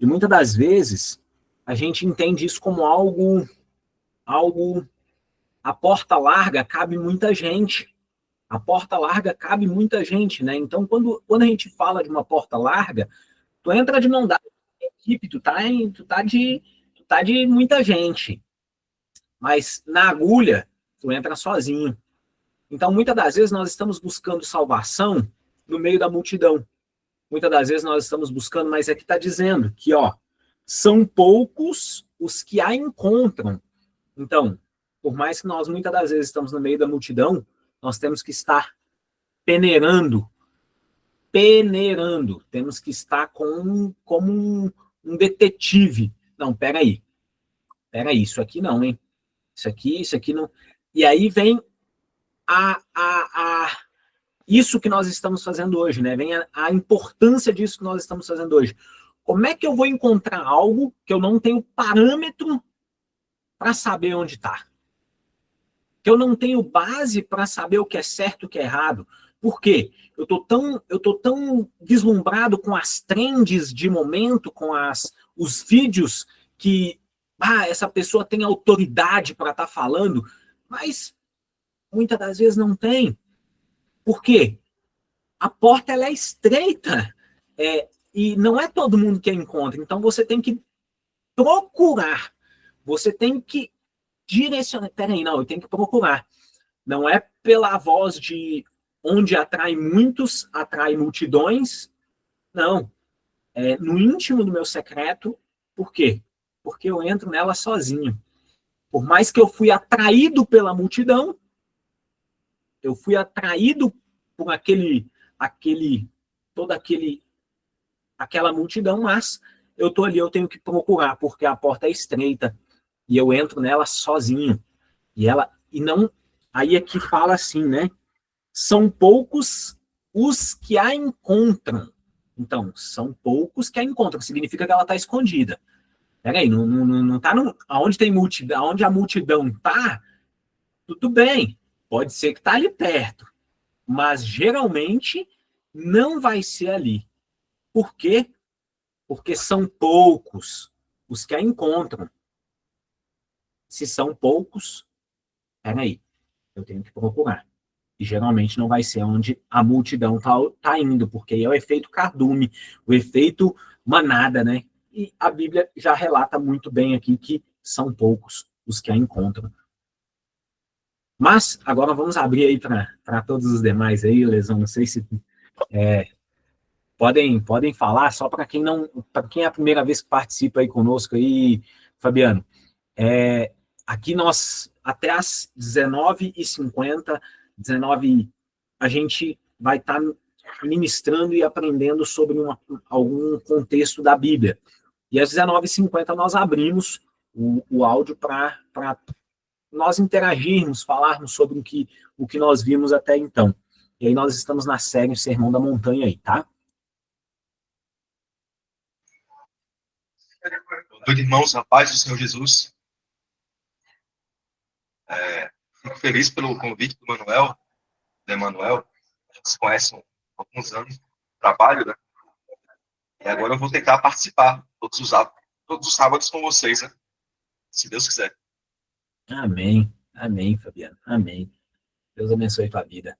E muitas das vezes a gente entende isso como algo a porta larga cabe muita gente. A porta larga cabe muita gente, né? Então, quando a gente fala de uma porta larga, tu entra de mão dada com a equipe, tu tá de muita gente. Mas na agulha, tu entra sozinho. Então, muitas das vezes nós estamos buscando salvação no meio da multidão. Muitas das vezes nós estamos buscando, mas aqui está dizendo que, são poucos os que a encontram. Então, por mais que nós muitas das vezes estamos no meio da multidão, nós temos que estar peneirando, temos que estar como um detetive. Não, peraí, isso aqui não, hein? Isso aqui não. E aí vem isso que nós estamos fazendo hoje, né? Vem a importância disso que nós estamos fazendo hoje. Como é que eu vou encontrar algo que eu não tenho parâmetro para saber onde está? Que eu não tenho base para saber o que é certo e o que é errado. Por quê? Eu tô tão deslumbrado com as trends de momento, com os vídeos que essa pessoa tem autoridade para estar falando, mas muitas das vezes não tem. Por quê? A porta ela é estreita e não é todo mundo que a encontra. Então você tem que procurar, você tem que direcionar. Peraí, não, eu tenho que procurar. Não é pela voz de onde atrai muitos, atrai multidões, Não, no íntimo do meu secreto. Por quê? Porque eu entro nela sozinho. Por mais que eu fui atraído pela multidão, eu fui atraído por toda aquela multidão, mas eu tô ali, eu tenho que procurar, porque a porta é estreita e eu entro nela sozinho. E não, aí aqui fala assim, né? São poucos os que a encontram. Então, são poucos que a encontram, significa que ela está escondida. Peraí, não tá aonde tem multidão, onde a multidão tá, tudo bem. Pode ser que tá ali perto, mas geralmente não vai ser ali. Por quê? Porque são poucos os que a encontram. Se são poucos, peraí, eu tenho que procurar. E geralmente não vai ser onde a multidão tá indo, porque é o efeito cardume, o efeito manada, né? E a Bíblia já relata muito bem aqui que são poucos os que a encontram. Mas agora vamos abrir aí para todos os demais aí, Lesão. Não sei se podem falar, só para quem não, para quem é a primeira vez que participa aí conosco aí, Fabiano. É, aqui nós, até às 19h50, 19, a gente vai estar ministrando e aprendendo sobre algum contexto da Bíblia. E às 19h50 nós abrimos o áudio para nós interagirmos, falarmos sobre o que nós vimos até então. E aí nós estamos na série O Sermão da Montanha aí, tá? Dois irmãos, rapaz do Senhor Jesus. Fico feliz pelo convite do Manuel, do Emanuel. A gente se conhece há alguns anos, trabalho, né? E agora eu vou tentar participar todos os sábados com vocês, né? Se Deus quiser. Amém. Amém, Fabiano. Amém. Deus abençoe a tua vida.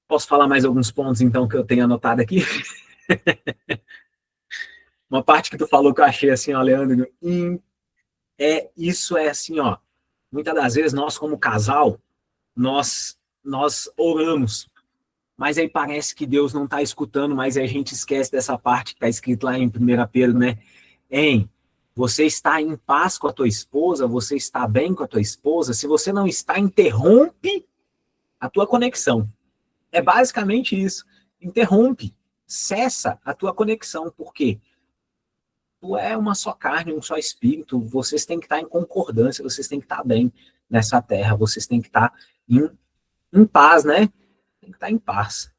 Posso falar mais alguns pontos, então, que eu tenho anotado aqui? Uma parte que tu falou que eu achei assim, ó, Leandro, isso é assim, ó, muitas das vezes nós, como casal, nós oramos, mas aí parece que Deus não está escutando, mas aí a gente esquece dessa parte que está escrito lá em 1 Pedro, né? Você está em paz com a tua esposa, você está bem com a tua esposa, se você não está, interrompe a tua conexão. É basicamente isso. Interrompe, cessa a tua conexão, por quê? Tu é uma só carne, um só espírito, vocês têm que estar em concordância, vocês têm que estar bem nessa terra, vocês têm que estar em paz, né? Tem que estar em paz.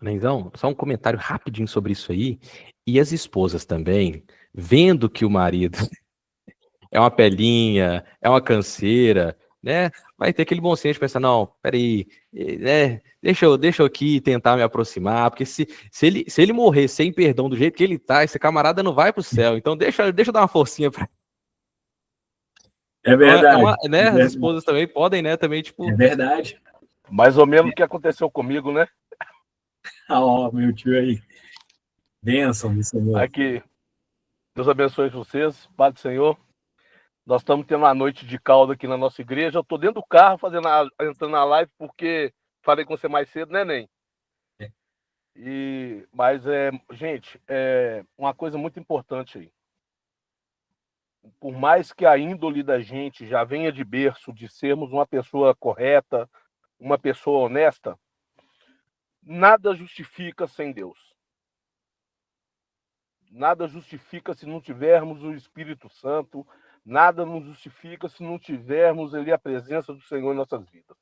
Então, só um comentário rapidinho sobre isso aí. E as esposas também, vendo que o marido é uma pelinha, é uma canseira, né? Vai ter aquele bom senso de pensar, não, peraí, né? Deixa eu aqui tentar me aproximar, porque se ele morrer sem perdão do jeito que ele tá, esse camarada não vai pro céu. Então deixa eu dar uma forcinha pra. É verdade. Né? É As verdade. esposas também podem, né? Também, tipo. É verdade. Mais ou menos o que aconteceu comigo, né? Ó, meu tio aí. Bênção do Senhor. Aqui, Deus abençoe vocês, Pai do Senhor. Nós estamos tendo uma noite de caldo aqui na nossa igreja. Eu estou dentro do carro entrando na live porque falei com você mais cedo, né, Nen? Mas, gente, uma coisa muito importante aí. Por mais que a índole da gente já venha de berço de sermos uma pessoa correta, uma pessoa honesta, nada justifica sem Deus. Nada justifica se não tivermos o Espírito Santo, nada nos justifica se não tivermos ali a presença do Senhor em nossas vidas.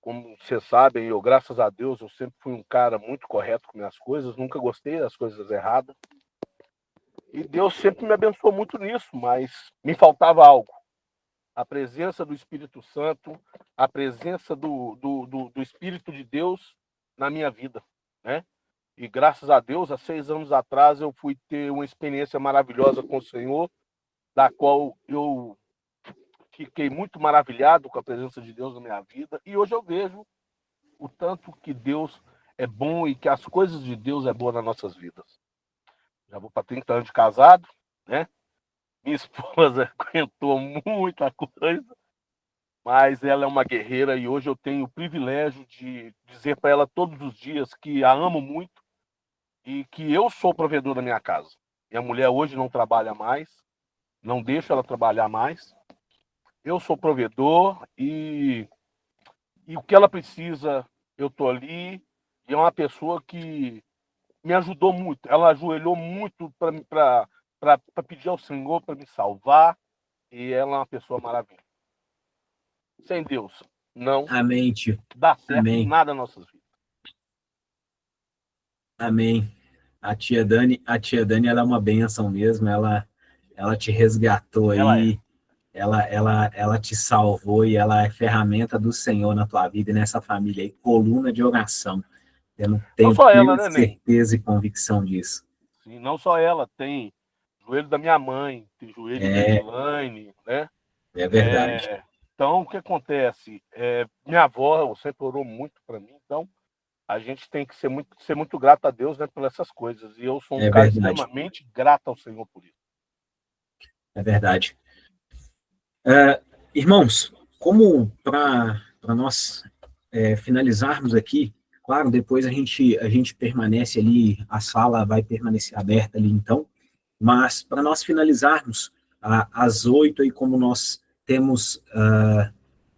Como vocês sabem, eu, graças a Deus, eu sempre fui um cara muito correto com minhas coisas, nunca gostei das coisas erradas. E Deus sempre me abençoou muito nisso, mas me faltava algo. A presença do Espírito Santo, a presença do Espírito de Deus na minha vida, né? E graças a Deus, há 6 anos atrás, eu fui ter uma experiência maravilhosa com o Senhor, da qual eu fiquei muito maravilhado com a presença de Deus na minha vida. E hoje eu vejo o tanto que Deus é bom e que as coisas de Deus é boa nas nossas vidas. Já vou para 30 anos de casado, né? Minha esposa aguentou muita coisa, mas ela é uma guerreira e hoje eu tenho o privilégio de dizer para ela todos os dias que a amo muito e que eu sou o provedor da minha casa. Minha mulher hoje não trabalha mais, não deixo ela trabalhar mais. Eu sou provedor e o que ela precisa, eu estou ali. E é uma pessoa que me ajudou muito. Ela ajoelhou muito para pedir ao Senhor para me salvar. E ela é uma pessoa maravilhosa. Sem Deus, não Amém, tio. dá certo Amém. nada nas nossas vidas. Amém. A tia Dani, ela é uma bênção mesmo. Ela te resgatou aí. Ela te salvou e ela é ferramenta do Senhor na tua vida e nessa família aí, coluna de oração. Eu não Não tenho só ela, plena né, Ney? certeza e convicção disso. Sim, não só ela, tem joelho da minha mãe, tem joelho da Elaine, né? É verdade. Então, o que acontece? Minha avó sempre orou muito para mim, então a gente tem que ser muito grato a Deus, né, por essas coisas. E eu sou um cara Verdade. extremamente grato ao Senhor por isso. É verdade. Irmãos, como para nós finalizarmos aqui, claro, depois a gente permanece ali, a sala vai permanecer aberta ali então, mas para nós finalizarmos às 8, aí como nós temos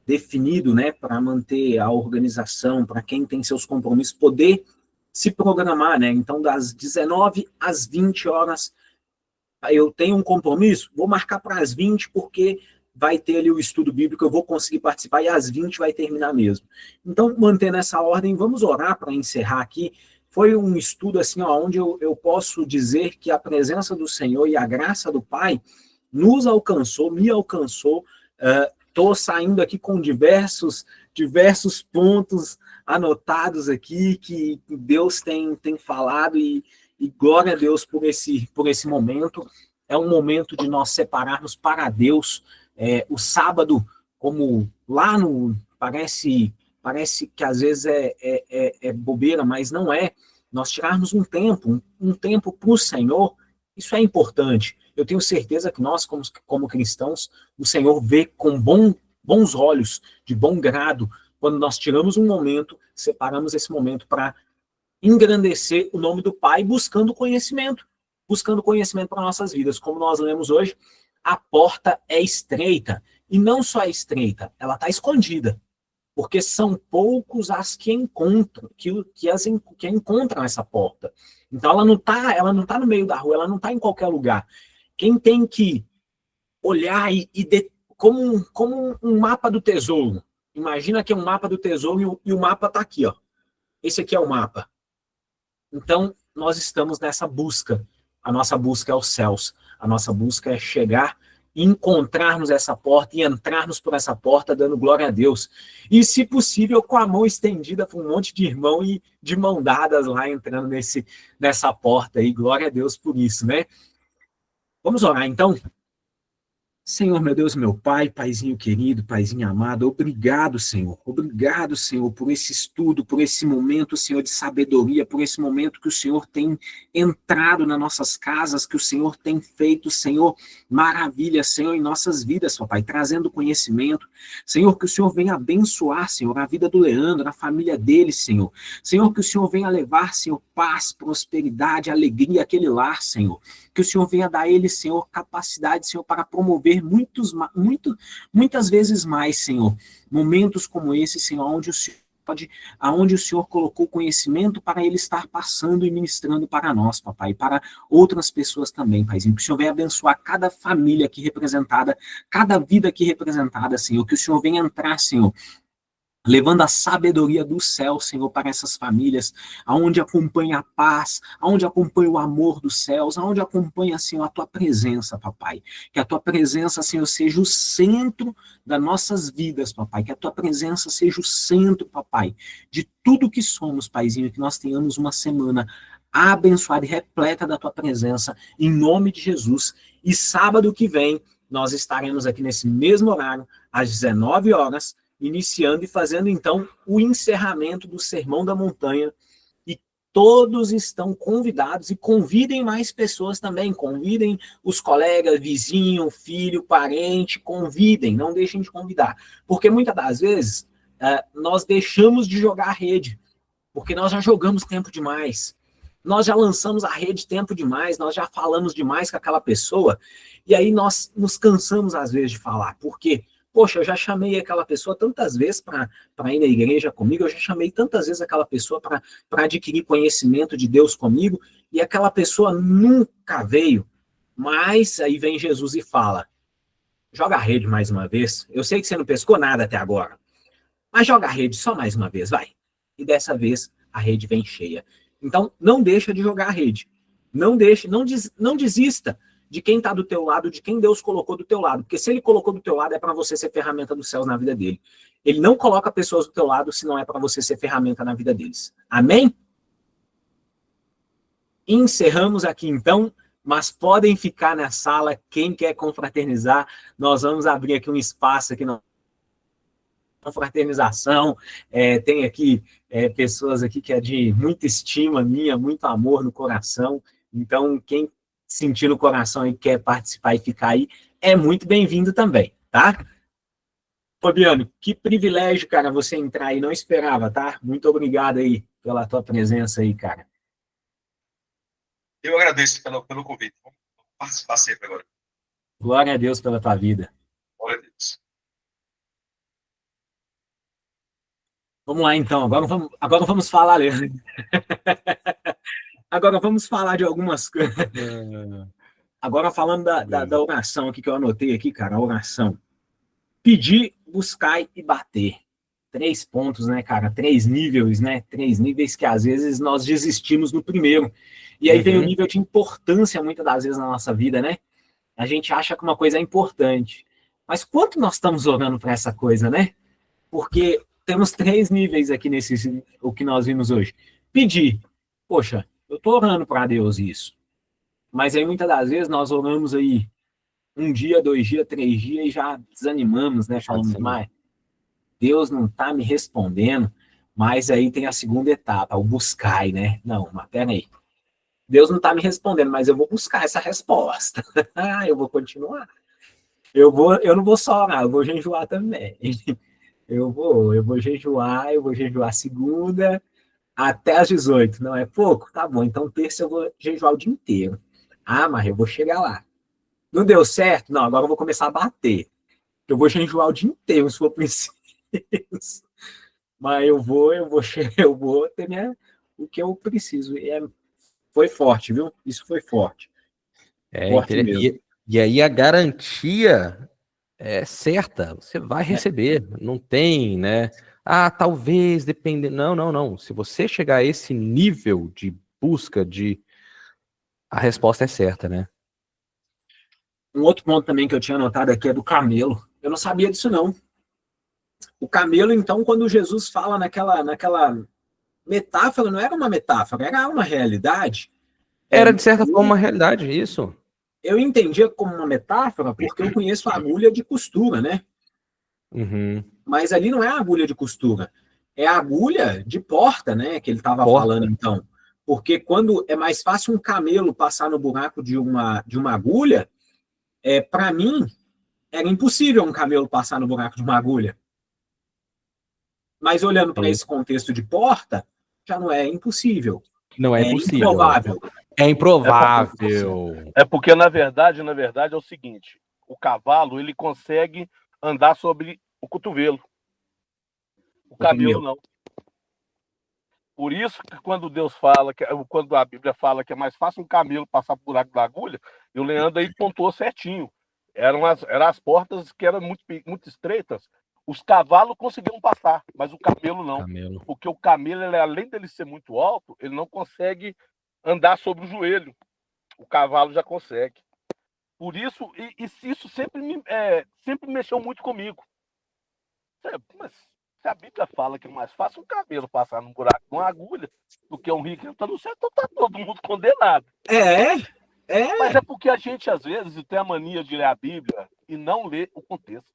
definido, né, para manter a organização, para quem tem seus compromissos, poder se programar, né, então das 19 às 20 horas, eu tenho um compromisso, vou marcar para as 20, porque vai ter ali o estudo bíblico, eu vou conseguir participar, e às 20 vai terminar mesmo. Então, mantendo essa ordem, vamos orar para encerrar aqui. Foi um estudo assim, ó, onde eu posso dizer que a presença do Senhor e a graça do Pai nos alcançou, me alcançou. Estou saindo aqui com diversos pontos anotados aqui que Deus tem falado, e glória a Deus por esse momento. É um momento de nós separarmos para Deus. O sábado, como lá no... Parece que às vezes é bobeira, mas não é. Nós tirarmos um tempo para o Senhor, isso é importante. Eu tenho certeza que nós, como cristãos, o Senhor vê com bons olhos, de bom grado, quando nós tiramos um momento, separamos esse momento para engrandecer o nome do Pai, buscando conhecimento para nossas vidas. Como nós lemos hoje, a porta é estreita, e não só é estreita, ela está escondida, porque são poucos as que encontram, que encontram essa porta. Então ela não tá no meio da rua, ela não está em qualquer lugar. Quem tem que olhar como um mapa do tesouro. Imagina que é um mapa do tesouro e o mapa está aqui, ó. Esse aqui é o mapa. Então, nós estamos nessa busca. A nossa busca é os céus. A nossa busca é chegar e encontrarmos essa porta e entrarmos por essa porta dando glória a Deus. E, se possível, com a mão estendida para um monte de irmão e de mão dadas lá entrando nessa porta aí. Glória a Deus por isso, né? Vamos orar, então? Senhor, meu Deus, meu Pai, Paizinho querido, Paizinho amado, obrigado, Senhor, por esse estudo, por esse momento, Senhor, de sabedoria, por esse momento que o Senhor tem entrado nas nossas casas, que o Senhor tem feito, Senhor, maravilha, Senhor, em nossas vidas, Papai, trazendo conhecimento, Senhor, que o Senhor venha abençoar, Senhor, a vida do Leandro, a família dele, Senhor, que o Senhor venha levar, Senhor, paz, prosperidade, alegria àquele lar, Senhor, que o Senhor venha dar a ele, Senhor, capacidade, Senhor, para promover muitas vezes mais, Senhor, momentos como esse, Senhor, aonde o Senhor colocou conhecimento para ele estar passando e ministrando para nós, Papai, e para outras pessoas também, Paizinho, que o Senhor venha abençoar cada família aqui representada, cada vida aqui representada, Senhor, que o Senhor venha entrar, Senhor, levando a sabedoria do céu, Senhor, para essas famílias, aonde acompanha a paz, aonde acompanha o amor dos céus, aonde acompanha, Senhor, a Tua presença, Papai. Que a Tua presença, Senhor, seja o centro das nossas vidas, Papai. Que a Tua presença seja o centro, Papai, de tudo que somos, Paizinho, que nós tenhamos uma semana abençoada e repleta da Tua presença, em nome de Jesus. E sábado que vem, nós estaremos aqui nesse mesmo horário, às 19 horas, iniciando e fazendo, então, o encerramento do Sermão da Montanha. E todos estão convidados e convidem mais pessoas também. Convidem os colegas, vizinho, filho, parente, convidem, não deixem de convidar. Porque muitas das vezes nós deixamos de jogar a rede, porque nós já jogamos tempo demais. Nós já lançamos a rede tempo demais, nós já falamos demais com aquela pessoa, e aí nós nos cansamos às vezes de falar. Por quê? Poxa, eu já chamei aquela pessoa tantas vezes para ir na igreja comigo, eu já chamei tantas vezes aquela pessoa para adquirir conhecimento de Deus comigo, e aquela pessoa nunca veio. Mas aí vem Jesus e fala, joga a rede mais uma vez. Eu sei que você não pescou nada até agora, mas joga a rede só mais uma vez, vai. E dessa vez a rede vem cheia. Então, não deixa de jogar a rede. Não desista de quem está do teu lado, de quem Deus colocou do teu lado. Porque se ele colocou do teu lado, é para você ser ferramenta dos céus na vida dele. Ele não coloca pessoas do teu lado se não é para você ser ferramenta na vida deles. Amém? Encerramos aqui, então. Mas podem ficar na sala. Quem quer confraternizar, nós vamos abrir aqui um espaço aqui na fraternização. Tem aqui pessoas aqui que é de muita estima minha, muito amor no coração. Então, quem sentir no coração e quer participar e ficar aí, é muito bem-vindo também, tá? Fabiano, que privilégio, cara, você entrar aí, não esperava, tá? Muito obrigado aí pela tua presença aí, cara. Eu agradeço pelo convite. Vamos participar sempre agora. Glória a Deus pela tua vida. Glória a Deus. Vamos lá, então. Agora vamos falar. Agora vamos falar de algumas coisas. Agora falando da oração aqui que eu anotei aqui, cara, a oração. Pedir, buscar e bater. 3 pontos, né, cara? 3 níveis, né? 3 níveis que às vezes nós desistimos no primeiro. E aí vem o nível de importância muitas das vezes na nossa vida, né? A gente acha que uma coisa é importante. Mas quanto nós estamos orando para essa coisa, né? Porque temos 3 níveis aqui o que nós vimos hoje. Pedir. Poxa, eu estou orando para Deus isso. Mas aí muitas das vezes nós oramos aí 1 dia, 2 dias, 3 dias e já desanimamos, né? Falamos, mas Deus não está me respondendo. Mas aí tem a segunda etapa, o buscar, né? Não, mas peraí. Deus não está me respondendo, mas eu vou buscar essa resposta. Eu vou continuar. Eu não vou só orar, eu vou jejuar também. Eu vou jejuar segunda até às 18. Não é pouco? Tá bom, então terça eu vou jejuar o dia inteiro. Ah, mas eu vou chegar lá. Não deu certo? Não, agora eu vou começar a bater. Eu vou jejuar o dia inteiro, se for preciso. Mas eu vou ter o que eu preciso. Foi forte, viu? Isso foi forte. Forte mesmo. E aí a garantia é certa, você vai receber, não tem, né? Ah, talvez, dependendo. Não. Se você chegar a esse nível de busca, a resposta é certa, né? Um outro ponto também que eu tinha anotado aqui é do camelo. Eu não sabia disso, não. O camelo, então, quando Jesus fala naquela metáfora, não era uma metáfora, era uma realidade. Era, de certa forma, uma realidade, isso. Eu entendia como uma metáfora porque eu conheço a agulha de costura, né? Mas ali não é a agulha de costura, é a agulha de porta, né? Que ele estava falando, então. Porque quando é mais fácil um camelo passar no buraco de uma agulha, para mim, era impossível um camelo passar no buraco de uma agulha. Mas olhando para esse contexto de porta, já não é impossível. Não é impossível. Improvável. É improvável. É porque, na verdade, é o seguinte: o cavalo ele consegue andar sobre o cotovelo. O camelo não. Por isso que quando quando a Bíblia fala que é mais fácil um camelo passar por buraco da agulha, e o Leandro aí pontuou certinho. Eram as portas que eram muito estreitas. Os cavalos conseguiam passar, mas o camelo não. Porque o camelo, além dele ser muito alto, ele não consegue andar sobre o joelho. O cavalo já consegue. Por isso, isso sempre mexeu muito comigo. Mas se a Bíblia fala que é mais fácil um camelo passar num buraco com uma agulha do que um rico entrar no céu, então tá todo mundo condenado. Mas é porque a gente, às vezes, tem a mania de ler a Bíblia e não ler o contexto.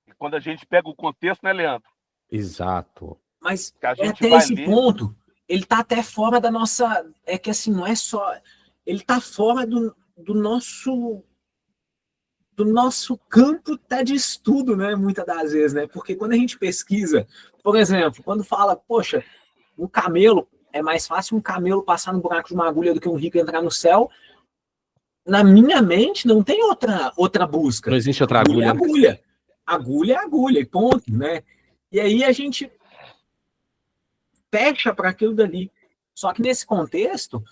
E quando a gente pega o contexto, né, Leandro? Exato. Mas até esse ponto, ele está até fora da nossa... É que assim, não é só... Ele está fora do nosso campo até de estudo, né? Muitas das vezes, né? Porque quando a gente pesquisa, por exemplo, quando fala, poxa, um camelo, é mais fácil um camelo passar no buraco de uma agulha do que um rico entrar no céu. Na minha mente não tem outra busca. Não existe outra agulha. Agulha. Agulha é agulha, e ponto, né? E aí a gente fecha para aquilo dali. Só que nesse contexto,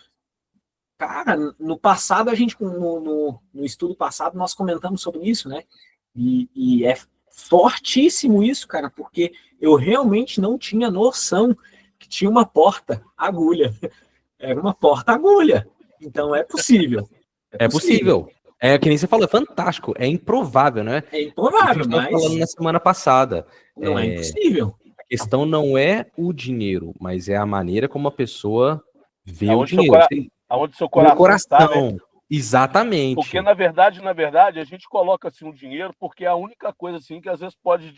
cara, no passado, a gente, no estudo passado, nós comentamos sobre isso, né? E é fortíssimo isso, cara, porque eu realmente não tinha noção que tinha uma porta agulha. Era uma porta agulha. Então é possível. É possível. É que nem você falou, é fantástico, é improvável, né? É improvável, mas... falando na semana passada. Não é impossível. A questão não é o dinheiro, mas é a maneira como a pessoa vê Aonde o dinheiro. Aonde seu No coração está, né? Exatamente. Porque, na verdade, a gente coloca assim, o dinheiro porque é a única coisa assim, que às vezes pode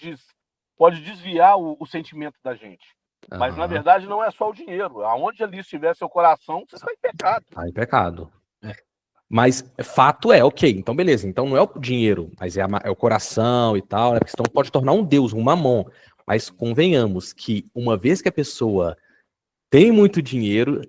desviar o sentimento da gente. Mas, na verdade, não é só o dinheiro. Aonde ali estiver seu coração, você está em pecado. Está em pecado. Mas fato é, ok, então beleza. Então não é o dinheiro, mas é o coração e tal, né? Porque senão pode tornar um deus, um mamon. Mas convenhamos que uma vez que a pessoa tem muito dinheiro,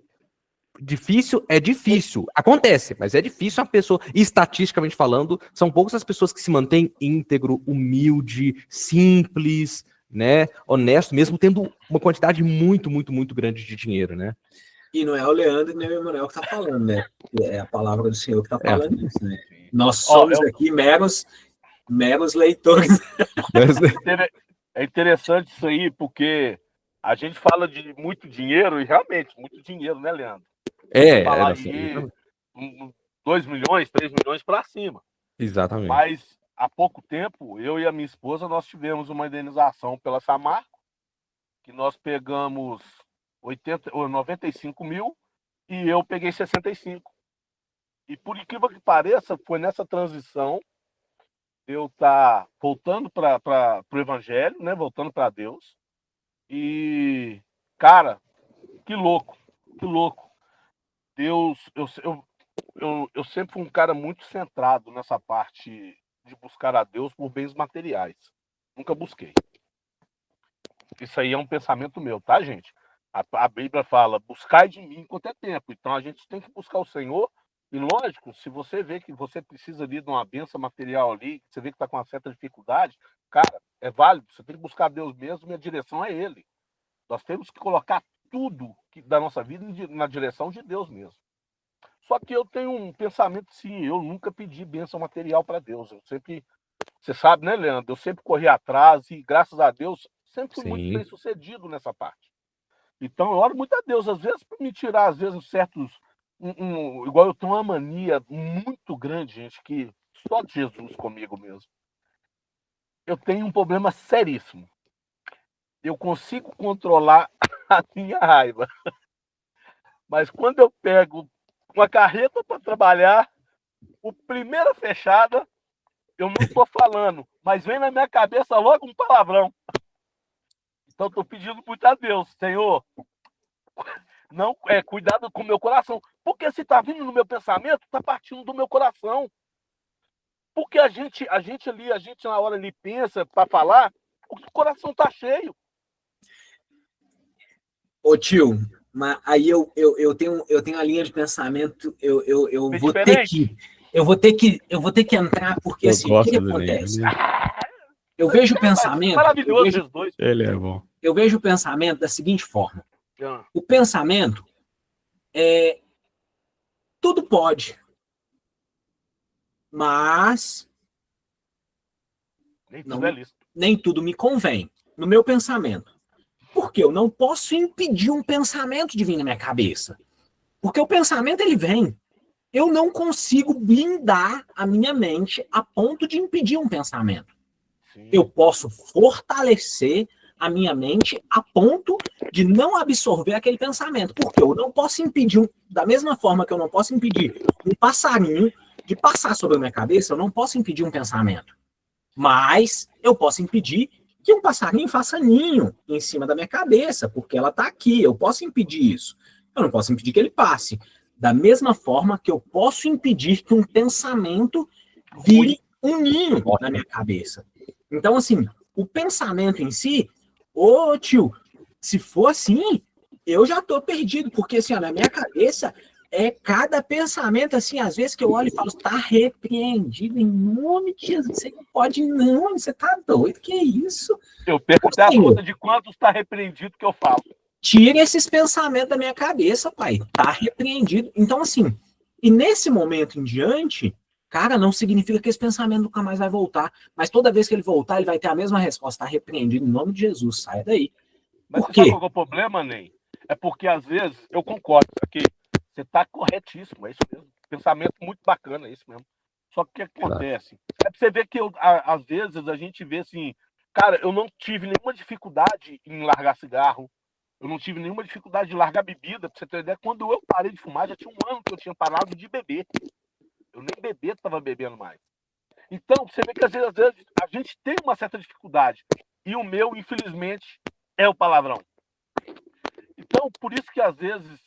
é difícil. Acontece, mas é difícil uma pessoa, estatisticamente falando, são poucas as pessoas que se mantêm íntegro, humilde, simples, né? Honesto, mesmo tendo uma quantidade muito, muito, muito grande de dinheiro, né? E não é o Leandro nem o Emanuel que está falando, né? É a palavra do Senhor que está falando isso, né? Nós somos aqui meros leitores. É interessante isso aí, porque a gente fala de muito dinheiro, e realmente, muito dinheiro, né, Leandro? Falar aí 2 milhões, 3 milhões para cima. Exatamente. Mas, há pouco tempo, eu e a minha esposa, nós tivemos uma indenização pela Samarco, que nós pegamos 95 mil e eu peguei 65. E por incrível que pareça, foi nessa transição eu estar voltando para o Evangelho, né? Voltando para Deus. E, cara, que louco. Deus, eu sempre fui um cara muito centrado nessa parte de buscar a Deus por bens materiais. Nunca busquei. Isso aí é um pensamento meu, tá, gente? A Bíblia fala, buscai de mim enquanto é tempo. Então a gente tem que buscar o Senhor. E lógico, se você vê que você precisa ali de uma bênção material ali, você vê que está com uma certa dificuldade, cara, é válido. Você tem que buscar Deus mesmo e a direção é Ele. Nós temos que colocar tudo da nossa vida na direção de Deus mesmo. Só que eu tenho um pensamento, sim, eu nunca pedi bênção material para Deus. Eu sempre, você sabe, né, Leandro? Eu sempre corri atrás e, graças a Deus, sempre fui muito bem sucedido nessa parte. Então, eu oro muito a Deus, às vezes, para me tirar, às vezes, certos... igual eu tenho uma mania muito grande, gente, que só Jesus comigo mesmo. Eu tenho um problema seríssimo. Eu consigo controlar a minha raiva. Mas quando eu pego uma carreta para trabalhar, a primeira fechada, eu não estou falando, mas vem na minha cabeça logo um palavrão. Então, estou pedindo muito a Deus, Senhor, não, cuidado com o meu coração. Porque se está vindo no meu pensamento, está partindo do meu coração. Porque a gente na hora ali pensa para falar, o coração está cheio. Ô tio, mas aí eu tenho a linha de pensamento, eu vou ter que entrar, porque assim, o que acontece? Eu vejo o pensamento. Maravilhoso, dois. Ele é bom. Eu vejo o pensamento da seguinte forma. O pensamento é tudo pode, mas nem tudo me convém no meu pensamento. Porque eu não posso impedir um pensamento de vir na minha cabeça. Porque o pensamento, ele vem. Eu não consigo blindar a minha mente a ponto de impedir um pensamento. Sim. Eu posso fortalecer a minha mente a ponto de não absorver aquele pensamento. Porque eu não posso impedir, da mesma forma que eu não posso impedir um passarinho de passar sobre a minha cabeça, eu não posso impedir um pensamento. Mas eu posso impedir que um passarinho faça ninho em cima da minha cabeça, porque ela está aqui, eu posso impedir isso. Eu não posso impedir que ele passe. Da mesma forma que eu posso impedir que um pensamento vire um ninho na minha cabeça. Então, assim, o pensamento em si, ô tio, se for assim, eu já tô perdido, porque assim, ó, na minha cabeça é cada pensamento, assim, às vezes que eu olho e falo, tá repreendido em nome de Jesus, você não pode não, você tá doido, que isso? Eu perco até a conta de quantos está repreendido que eu falo. Tira esses pensamentos da minha cabeça, pai, tá repreendido. Então, assim, e nesse momento em diante, cara, não significa que esse pensamento nunca mais vai voltar, mas toda vez que ele voltar, ele vai ter a mesma resposta, tá repreendido em nome de Jesus, sai daí. Mas Por você sabe quê? qual é o problema, Ney? É porque, às vezes, eu concordo aqui. Você está corretíssimo, é isso mesmo. Pensamento muito bacana, é isso mesmo. Só que o que acontece? É pra você ver que, às vezes, a gente vê assim, cara, eu não tive nenhuma dificuldade em largar cigarro, eu não tive nenhuma dificuldade de largar bebida, pra você ter ideia. Quando eu parei de fumar, já tinha um ano que eu tinha parado de beber. Eu nem beber estava bebendo mais. Então, você vê que às vezes a gente tem uma certa dificuldade. E o meu, infelizmente, é o palavrão. Então, por isso que às vezes